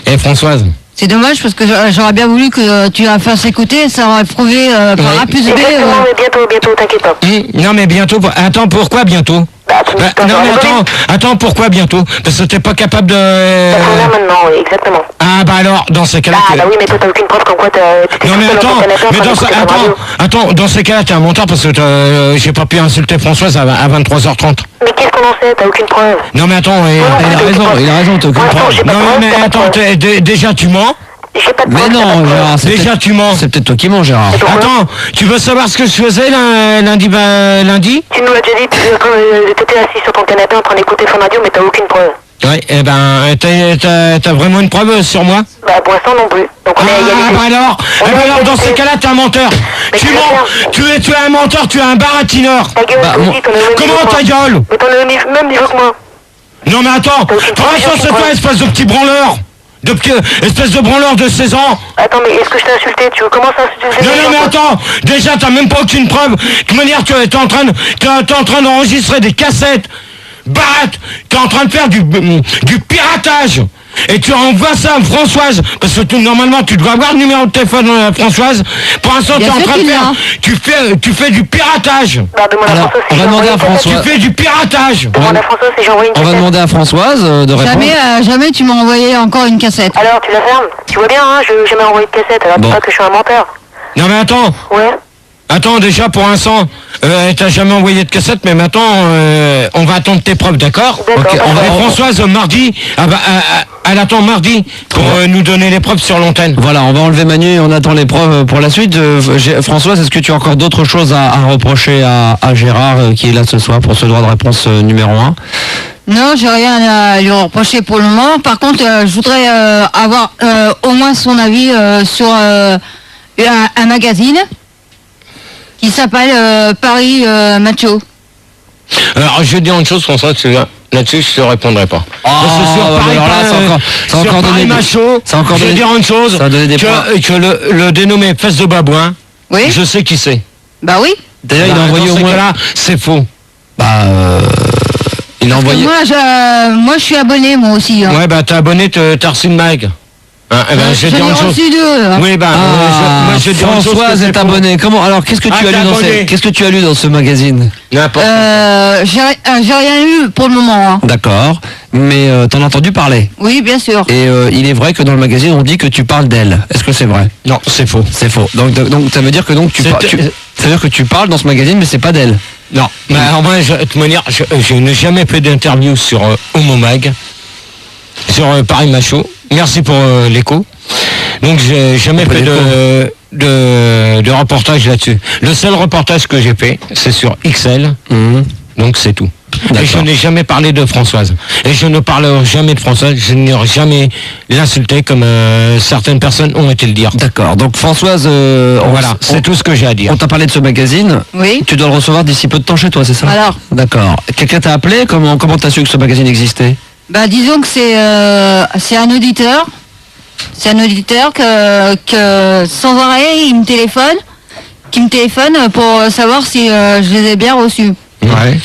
S2: Et Françoise.
S3: C'est dommage parce que j'aurais bien voulu que tu la fasses écouter, ça aurait prouvé par A plus B.
S4: Exactement, mais bientôt, t'inquiète pas.
S2: Non mais bientôt, attends, pourquoi bientôt? Non mais attends, pourquoi bientôt? Parce que t'es pas capable de...
S4: Ça prend là maintenant, oui, exactement.
S2: Ah bah alors, dans ces cas-là...
S4: Ah bah oui, mais toi t'as aucune preuve comme quoi tu
S2: non mais attends, dans ces cas-là t'es un menteur parce que j'ai pas pu insulter Françoise à 23h30.
S4: Mais qu'est-ce qu'on en sait? T'as aucune preuve.
S2: Non mais attends, il a raison, t'as aucune preuve. Non mais attends, déjà tu mens.
S4: J'ai pas de preuve.
S1: Mais non, Gérard,
S2: déjà tu mens.
S1: C'est peut-être toi qui mens, Gérard.
S2: Attends, tu veux savoir ce que je faisais lundi?
S4: Tu nous l'as déjà dit, t'étais assis sur ton canapé en train d'écouter Fun Radio, mais t'as aucune preuve.
S2: Ouais, eh ben, t'as vraiment une preuve sur moi?
S4: Bah, pour l'instant non plus. Donc on est à égalité.
S2: Alors, dans ces cas-là, t'es un menteur. Tu mens, tu es un menteur, tu es un baratineur.
S4: Ta gueule, aussi,
S2: comment ta gueule?
S4: Mais t'en as le même niveau que moi.
S2: Non mais attends, pour l'instant c'est toi, espèce de petit branleur. Espèce de branleur de 16 ans.
S4: Attends, mais est-ce que je t'ai insulté? Tu commences à insulter?
S2: Non mais attends, déjà t'as même pas aucune preuve. De toute manière, tu es en train d'enregistrer des cassettes. Barrette, t'es en train de faire du piratage. Et tu renvoies ça à Françoise, parce que normalement tu dois avoir le numéro de téléphone Françoise. Pour l'instant tu es en train de faire, tu fais du piratage.
S4: Bah,
S1: alors, on va demander à Françoise.
S2: Tu fais du piratage.
S4: Demande à Françoise si j'ai envoyé une cassette.
S1: On va demander à Françoise de répondre.
S3: Jamais tu m'as envoyé encore une cassette.
S4: Alors tu la fermes. Tu vois bien, hein, je n'ai jamais envoyé de cassette, alors dis pas que je suis un menteur.
S2: Non mais attends.
S4: Ouais.
S2: Attends, déjà pour l'instant, t'as jamais envoyé de cassette, mais maintenant, on va attendre tes preuves, d'accord?
S1: Okay,
S2: Françoise, mardi, elle attend mardi pour nous donner les preuves sur l'antenne.
S1: Voilà, on va enlever Manu et on attend les preuves pour la suite. Françoise, est-ce que tu as encore d'autres choses à reprocher à Gérard qui est là ce soir pour ce droit de réponse numéro 1?
S3: Non, j'ai rien à lui reprocher pour le moment. Par contre, je voudrais avoir au moins son avis sur un magazine qui s'appelle Paris Macho.
S2: Alors, je vais dire une chose, François, là-dessus, je ne te répondrai pas.
S1: C'est encore donné
S2: Macho, je vais dire une chose, que le dénommé Fesse de Babouin,
S3: oui,
S2: je sais qui c'est.
S3: Bah oui.
S1: D'ailleurs, il a envoyé au moins...
S2: là, c'est faux.
S1: Il a envoyé...
S3: Moi, je suis abonné, moi aussi. Hein.
S2: Ouais, bah t'es abonné, t'as reçu une mag.
S3: J'en ai reçu 2. Hein.
S2: Oui,
S1: Françoise est abonnée. Comment? Alors, qu'est-ce que tu as lu dans ce magazine?
S2: N'importe.
S3: J'ai rien lu pour le moment. Hein.
S1: D'accord. Mais t'en as entendu parler?
S3: Oui, bien sûr.
S1: Et il est vrai que dans le magazine, on dit que tu parles d'elle. Est-ce que c'est vrai?
S2: Non, c'est faux.
S1: C'est faux. Donc ça veut dire que ça veut dire que tu parles dans ce magazine, mais c'est pas d'elle.
S2: Non. Mais en vrai, de toute manière, je n'ai jamais fait d'interview sur Homo Mag, sur Paris Macho. Merci pour l'écho. Donc j'ai jamais fait de reportage là-dessus. Le seul reportage que j'ai fait, c'est sur XL. Donc c'est tout. Et je n'ai jamais parlé de Françoise. Et je ne parlerai jamais de Françoise. Je n'aurai jamais l'insulté comme certaines personnes ont été le dire.
S1: D'accord. Donc Françoise,
S2: voilà, c'est tout ce que j'ai à dire.
S1: On t'a parlé de ce magazine.
S3: Oui.
S1: Tu dois le recevoir d'ici peu de temps chez toi, c'est ça?
S3: Alors.
S1: D'accord. Quelqu'un t'a appelé? Comment t'as su que ce magazine existait?
S3: Bah disons que c'est un auditeur. C'est un auditeur que sans arrêt il me téléphone, qui me téléphone pour savoir si je les ai bien reçus.
S1: Ouais.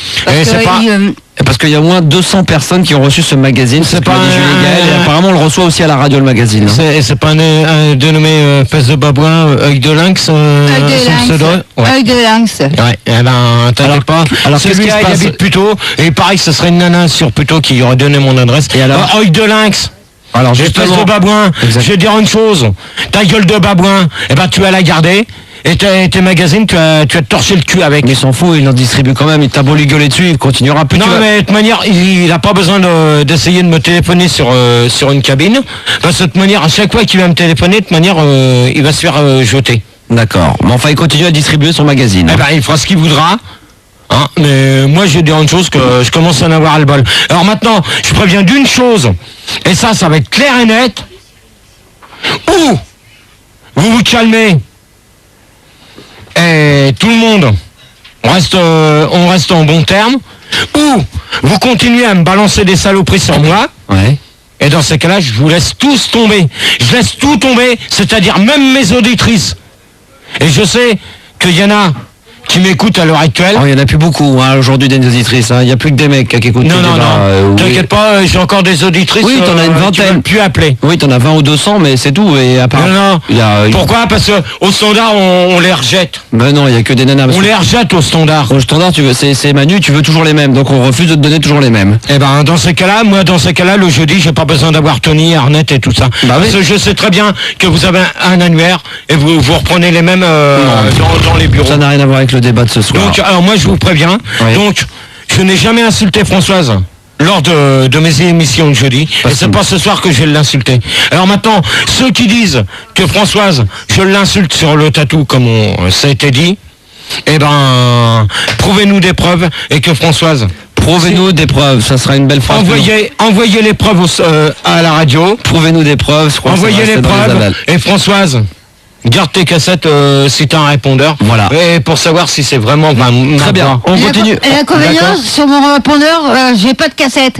S1: Parce qu'il y a au moins 200 personnes qui ont reçu ce magazine. C'est pas Julie Gaël, et apparemment on le reçoit aussi à la radio, le magazine.
S2: C'est pas un dénommé Fesse de Babouin, œil de lynx,
S3: Œil de lynx.
S2: Ouais, eh ben, t'inquiète pas. Alors qu'est-ce qui se passe? Il habite Puteaux, et pareil, ce serait une nana sur Puteaux qui aurait donné mon adresse. Et alors, œil de lynx. Alors, Fesse de Babouin, je vais dire une chose. Ta gueule de babouin, eh ben, tu vas la garder. Et tes magazines, tu vas te torcher le cul avec.
S1: Mais il s'en fout, il en distribue quand même. Il t'a beau lui gueuler dessus, il continuera plus.
S2: Non, mais de toute manière, il n'a pas besoin d'essayer de me téléphoner sur une cabine. Parce que de toute manière, à chaque fois qu'il va me téléphoner, de toute manière, il va se faire jeter.
S1: D'accord. Mais enfin, il continue à distribuer son magazine.
S2: Eh ben, il fera ce qu'il voudra. Hein, mais moi, je dis une chose que je commence à en avoir le bol. Alors maintenant, je préviens d'une chose. Et ça va être clair et net. Ou vous vous calmez. Et tout le monde, on reste en bon terme. Ou vous continuez à me balancer des saloperies sur moi.
S1: Ouais.
S2: Et dans ces cas-là, je vous laisse tous tomber. Je laisse tout tomber, c'est-à-dire même mes auditrices. Et je sais qu'il y en a qui m'écoutent à l'heure actuelle.
S1: Oh, il n'y en a plus beaucoup aujourd'hui des auditrices. Il n'y a plus que des mecs qui écoutent.
S2: Non. T'inquiète pas, j'ai encore des auditrices.
S1: Oui, t'en as une vingtaine.
S2: Plus appeler.
S1: Oui, t'en as 20 ou 200, mais c'est tout. Et à part...
S2: Non. Pourquoi? Parce qu'au standard, on les rejette.
S1: Ben non, il n'y a que des nanas.
S2: On les rejette au standard.
S1: Au standard, c'est Manu, tu veux toujours les mêmes. Donc on refuse de te donner toujours les mêmes.
S2: Eh ben, dans ces cas-là, le jeudi, j'ai pas besoin d'avoir Tony, Arnett et tout ça.
S1: Bah oui.
S2: Parce que je sais très bien que vous avez un annuaire et vous reprenez les mêmes dans les bureaux.
S1: Ça n'a rien à voir avec le débat de ce soir.
S2: Donc, alors moi je vous préviens, donc je n'ai jamais insulté Françoise lors de mes émissions de jeudi, et c'est pas ce soir que je vais l'insulter. Alors maintenant, ceux qui disent que Françoise, je l'insulte sur le tatou comme ça a été dit, eh ben, prouvez-nous des preuves, et que Françoise...
S1: Prouvez-nous des preuves, ça sera une belle phrase.
S2: Envoyez les preuves à la radio.
S1: Prouvez-nous des preuves.
S2: Envoyez les preuves, et Françoise... Garde tes cassettes si t'as un répondeur.
S1: Voilà.
S2: Et pour savoir si c'est vraiment...
S1: Très bien, on continue.
S3: Et l'inconvénient, sur mon répondeur, j'ai pas de cassette.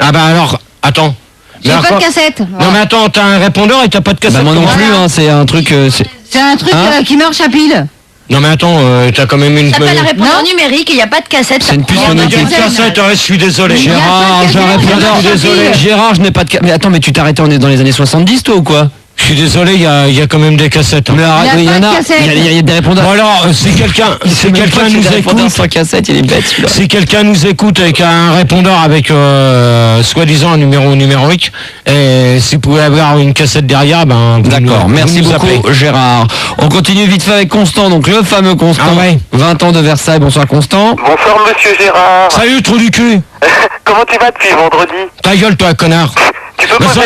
S2: Ah bah alors, attends.
S3: J'ai pas de cassette.
S2: Non mais attends, t'as un répondeur et t'as pas de cassette.
S1: Bah moi non plus, c'est un truc...
S3: C'est un truc qui marche à pile.
S2: Non mais attends, t'as quand même une...
S8: Ça s'appelle un répondeur numérique, il n'y a pas de cassette.
S1: C'est une puce
S2: de cassette, je suis désolé.
S1: Gérard, j'ai un répondeur.
S2: Désolé.
S1: Gérard, je n'ai pas de... Mais attends, mais tu t'es arrêté, on est dans les années 70 toi ou quoi?
S2: Je suis désolé, il y a quand même des cassettes.
S1: Mais arrête, il y a des répondeurs.
S2: Bon alors, si quelqu'un nous écoute,
S1: sans cassette, il est bête celui-là.
S2: Si quelqu'un nous écoute avec un répondeur avec soi-disant un numéro numérique, et si vous pouvez avoir une cassette derrière, ben
S1: d'accord, merci beaucoup Gérard. On continue vite fait avec Constant, donc le fameux Constant.
S2: Ah ouais.
S1: 20 ans de Versailles, bonsoir Constant.
S7: Bonsoir monsieur Gérard.
S2: Salut trou du cul.
S7: Comment tu vas depuis vendredi?
S2: Ta gueule toi connard.
S7: Tu peux passer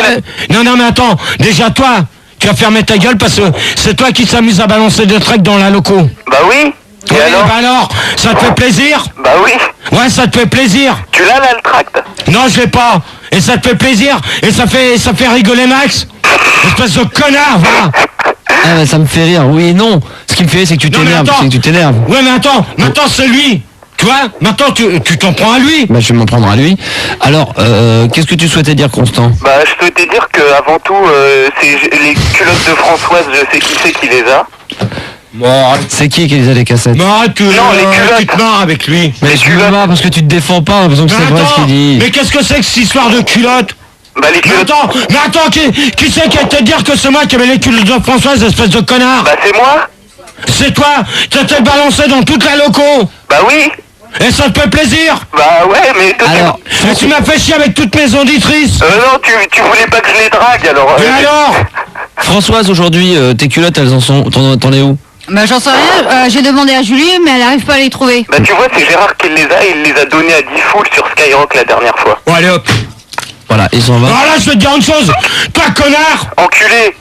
S2: Non mais attends, déjà toi, tu vas fermer ta gueule parce que c'est toi qui s'amuse à balancer des tracts dans la loco.
S7: Bah oui. Et
S2: alors, ça te fait plaisir?
S7: Bah oui.
S2: Ouais, ça te fait plaisir.
S7: Tu l'as là le tract?
S2: Non, je l'ai pas. Et ça te fait plaisir. Et ça fait rigoler Max. Espèce de connard, va.
S1: Ah bah, ça me fait rire, oui et non. Ce qui me fait rire, c'est que tu t'énerves.
S2: Ouais mais attends, maintenant c'est lui. Tu vois, maintenant tu t'en prends à lui.
S1: Bah je vais m'en prendre à lui. Alors, qu'est-ce que tu souhaitais dire Constant?
S7: Bah je souhaitais dire que avant tout, c'est les culottes de Françoise, je sais qui c'est qui les a.
S2: Bon,
S1: c'est qui les a les cassettes?
S2: Non,
S7: les culottes.
S2: Tu te marres avec lui.
S1: Mais je me marre parce que tu te défends pas, j'ai l'impression que c'est vrai ce qu'il dit.
S2: Mais qu'est-ce que c'est que cette histoire de culottes?
S7: Bah les culottes...
S2: Mais attends, qui c'est qui a été dire que c'est moi qui avais les culottes de Françoise, espèce de connard?
S7: Bah c'est moi.
S2: C'est toi? T'as été balancé dans toute la loco.
S7: Bah oui.
S2: Et ça te fait plaisir?
S7: Bah ouais, mais...
S1: Alors,
S2: tu m'as fait chier avec toutes mes auditrices.
S7: Non, tu voulais pas que je les drague, alors...
S2: Et alors?
S1: Françoise, aujourd'hui, tes culottes, elles en sont... T'en es où?
S3: Bah j'en sais rien, j'ai demandé à Julie, mais elle n'arrive pas à les trouver.
S7: Bah tu vois, c'est Gérard qui les a, il les a donnés à 10 foules sur Skyrock la dernière fois.
S2: Bon allez hop.
S1: Voilà, ils sont 20.
S2: Alors là, je vais te dire une chose. Toi, connard.
S7: Enculé.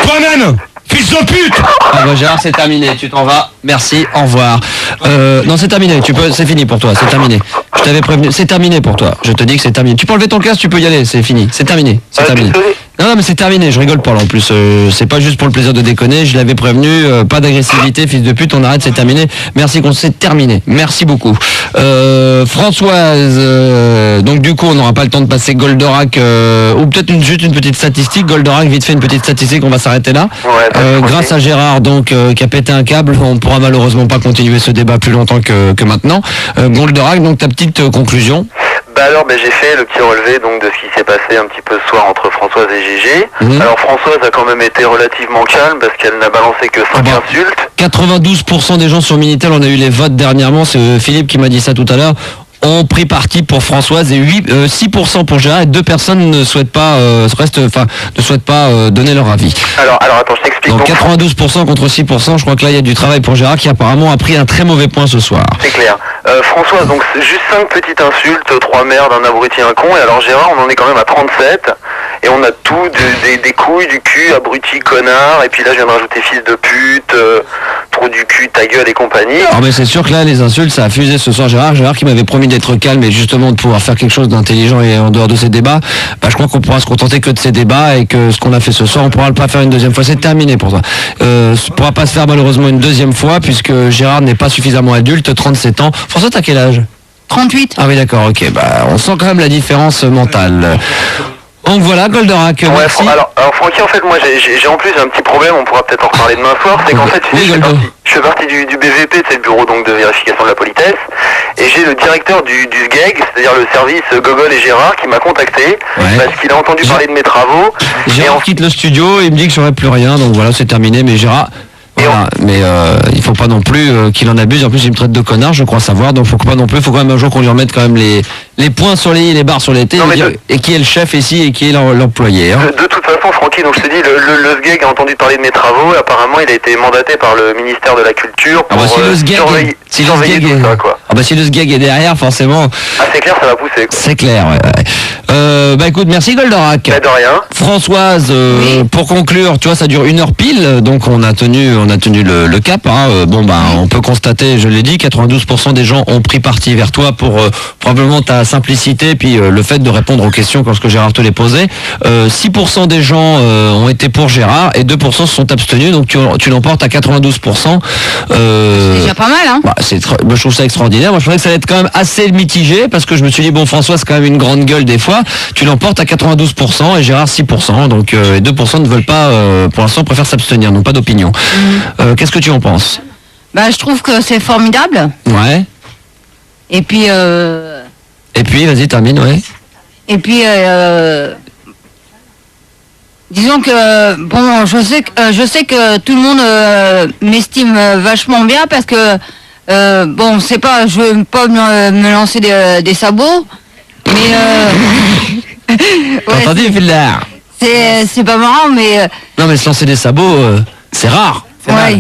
S2: Toi-même. Fils de pute.
S1: Ah bah Gérard, c'est terminé, tu t'en vas. Merci, au revoir. Non, c'est terminé, c'est fini pour toi, c'est terminé. Je t'avais prévenu, c'est terminé pour toi. Je te dis que c'est terminé. Tu peux enlever ton casque, tu peux y aller, c'est fini. C'est terminé, c'est terminé. Non, mais c'est terminé, je rigole pas là en plus. C'est pas juste pour le plaisir de déconner, je l'avais prévenu, pas d'agressivité, fils de pute, on arrête, c'est terminé. Merci c'est terminé. Merci beaucoup. Françoise, donc du coup on n'aura pas le temps de passer Goldorak, ou peut-être juste une petite statistique. Goldorak, vite fait une petite statistique, on va s'arrêter là.
S7: Ouais,
S1: grâce à Gérard donc qui a pété un câble, on pourra malheureusement pas continuer ce débat plus longtemps que maintenant. Goldorak, donc ta petite conclusion.
S7: Bah alors j'ai fait le petit relevé donc de ce qui s'est passé un petit peu ce soir entre Françoise et Gégé. Alors Françoise a quand même été relativement calme parce qu'elle n'a balancé que 5 insultes.
S1: 92% des gens sur Minitel, on a eu les votes dernièrement, c'est Philippe qui m'a dit ça tout à l'heure. ont pris parti pour Françoise et 6% pour Gérard, et 2 personnes ne souhaitent pas donner leur avis.
S7: Alors attends, je t'explique.
S1: Donc 92% contre 6%, je crois que là il y a du travail pour Gérard qui apparemment a pris un très mauvais point ce soir.
S7: C'est clair. Françoise, donc c'est juste 5 petites insultes, 3 merdes, un abruti, un con, et alors Gérard, on en est quand même à 37, et on a tout, des couilles, du cul, abruti, connard, et puis là je viens de rajouter fils de pute, trou du cul, ta gueule et compagnie.
S1: Alors mais c'est sûr que là les insultes ça a fusé ce soir. Gérard qui m'avait promis d'être calme et justement de pouvoir faire quelque chose d'intelligent et en dehors de ces débats, je crois qu'on pourra se contenter que de ces débats et que ce qu'on a fait ce soir on pourra pas faire une deuxième fois, c'est terminé pour toi. On pourra pas se faire malheureusement une deuxième fois puisque Gérard n'est pas suffisamment adulte, 37 ans. François, t'as quel âge?
S3: 38.
S1: Ah oui d'accord, ok, on sent quand même la différence mentale. Donc voilà, Goldorak, merci.
S7: Alors Francky, en fait, moi j'ai en plus un petit problème, on pourra peut-être en reparler demain soir, c'est qu'en fait, je fais partie du BVP, c'est le bureau donc de vérification de la politesse, et j'ai le directeur du SGEG, c'est-à-dire le service Gogol et Gérard, qui m'a contacté, parce qu'il a entendu parler de mes travaux.
S1: Gérard quitte le studio et il me dit que j'aurai plus rien, donc voilà, c'est terminé, mais Gérard... Voilà, mais il faut pas non plus qu'il en abuse. En plus, il me traite de connard, je crois savoir. Donc, faut quand même un jour qu'on lui remette quand même les points sur les i, les barres sur les t, et qui est le chef ici et qui est l'employé. Hein.
S7: De toute façon, Francky, donc je te dis, le SGEG a entendu parler de mes travaux. Et apparemment, il a été mandaté par le ministère de la Culture pour
S1: si le SGEG
S7: tout ça, quoi.
S1: Si le SGEG est derrière, forcément.
S7: Ah, c'est clair, ça va pousser.
S1: C'est clair. Ouais. Écoute, merci Goldorak.
S7: De rien.
S1: Françoise, pour conclure, tu vois, ça dure 1 heure pile, donc on a tenu le cap. Hein. On peut constater, je l'ai dit, 92% des gens ont pris parti vers toi pour probablement ta simplicité, puis le fait de répondre aux questions lorsque Gérard te les posait. 6% des gens ont été pour Gérard et 2% se sont abstenus, donc tu l'emportes à 92%.
S3: C'est déjà pas mal, hein.
S1: Je trouve ça extraordinaire. Moi, je trouvais que ça allait être quand même assez mitigé, parce que je me suis dit, bon, François, c'est quand même une grande gueule des fois. Tu l'emportes à 92% et Gérard 6%, donc 2% ne veulent pas, pour l'instant, préfèrent s'abstenir, n'ont pas d'opinion. Qu'est-ce que tu en penses?
S3: Je trouve que c'est formidable.
S1: Ouais.
S3: Et puis,
S1: vas-y, termine, ouais.
S3: Et puis, disons que, je sais que tout le monde m'estime vachement bien parce que, c'est pas, je veux pas me lancer des sabots, mais
S1: t'as entendu, Villard?
S3: C'est pas marrant, mais
S1: non, mais se lancer des sabots, c'est rare.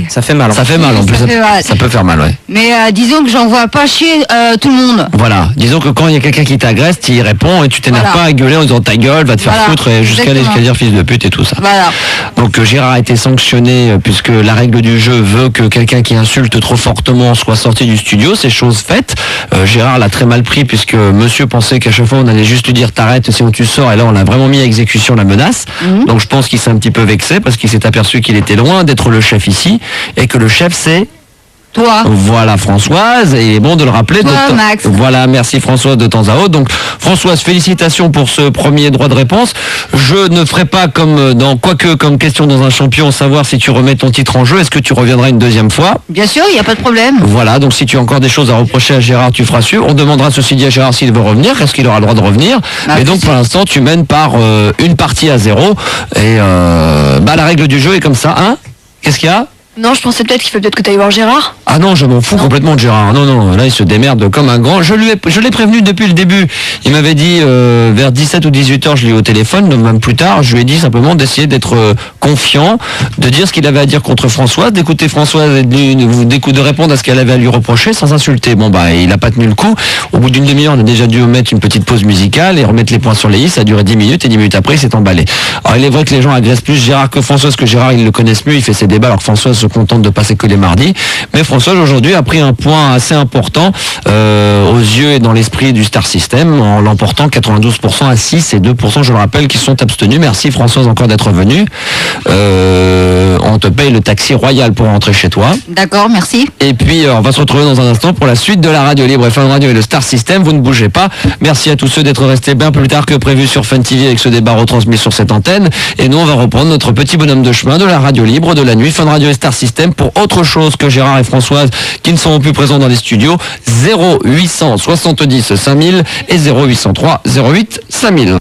S1: Ça fait mal. Ça fait mal en plus. Ça peut faire mal, ouais.
S3: Mais disons que j'en vois pas chier tout le monde.
S1: Voilà. Disons que quand il y a quelqu'un qui t'agresse, tu y réponds et tu t'énerves pas à gueuler en disant ta gueule, va te faire foutre, et jusqu'à dire fils de pute et tout ça.
S3: Voilà.
S1: Donc Gérard a été sanctionné puisque la règle du jeu veut que quelqu'un qui insulte trop fortement soit sorti du studio. C'est chose faite. Gérard l'a très mal pris puisque monsieur pensait qu'à chaque fois on allait juste lui dire t'arrêtes sinon tu sors, et là on a vraiment mis à exécution la menace. Donc je pense qu'il s'est un petit peu vexé parce qu'il s'est aperçu qu'il était loin d'être le chef ici. Et que le chef c'est
S3: toi.
S1: Voilà Françoise, et il est bon de le rappeler.
S3: Max.
S1: Voilà, merci Françoise de temps à autre. Donc Françoise, félicitations pour ce premier droit de réponse. Je ne ferai pas comme question dans un champion, savoir si tu remets ton titre en jeu. Est-ce que tu reviendras une deuxième fois?
S3: Bien sûr, il n'y a pas de problème.
S1: Voilà, donc si tu as encore des choses à reprocher à Gérard, tu feras sûr. On demandera ceci dit à Gérard s'il veut revenir, est-ce qu'il aura le droit de revenir. Mais donc pour l'instant, tu mènes par une partie à 0. Et la règle du jeu est comme ça, hein? Qu'est-ce qu'il y a?
S8: Non, je pensais peut-être qu'il faut peut-être que tu ailles voir Gérard.
S1: Ah non, je m'en fous complètement de Gérard. Non, là il se démerde comme un grand. Je l'ai prévenu depuis le début. Il m'avait dit vers 17 ou 18 heures, je l'ai eu au téléphone, même plus tard, je lui ai dit simplement d'essayer d'être confiant, de dire ce qu'il avait à dire contre Françoise, d'écouter Françoise et de répondre à ce qu'elle avait à lui reprocher sans insulter. Il a pas tenu le coup. Au bout d'une demi-heure, on a déjà dû mettre une petite pause musicale et remettre les points sur les i. Ça a duré 10 minutes et 10 minutes après, il s'est emballé. Alors il est vrai que les gens agressent plus Gérard que Françoise, que Gérard, ils le connaissent mieux, il fait ses débats alors que Françoise se contente de passer que les mardis. Mais Françoise aujourd'hui a pris un point assez important aux yeux et dans l'esprit du Star System en l'emportant 92% à 6 et 2%, je le rappelle, qui sont abstenus. Merci Françoise encore d'être venue. On te paye le taxi royal pour rentrer chez toi.
S3: D'accord, merci.
S1: Et puis on va se retrouver dans un instant pour la suite de la radio libre et Fun Radio et le Star System. Vous ne bougez pas. Merci à tous ceux d'être restés bien plus tard que prévu sur Fun TV avec ce débat retransmis sur cette antenne. Et nous on va reprendre notre petit bonhomme de chemin de la radio libre de la nuit, Fun Radio et Star System, pour autre chose que Gérard et Françoise qui ne sont plus présents dans les studios. 0870 5000 et 0803 08 5000.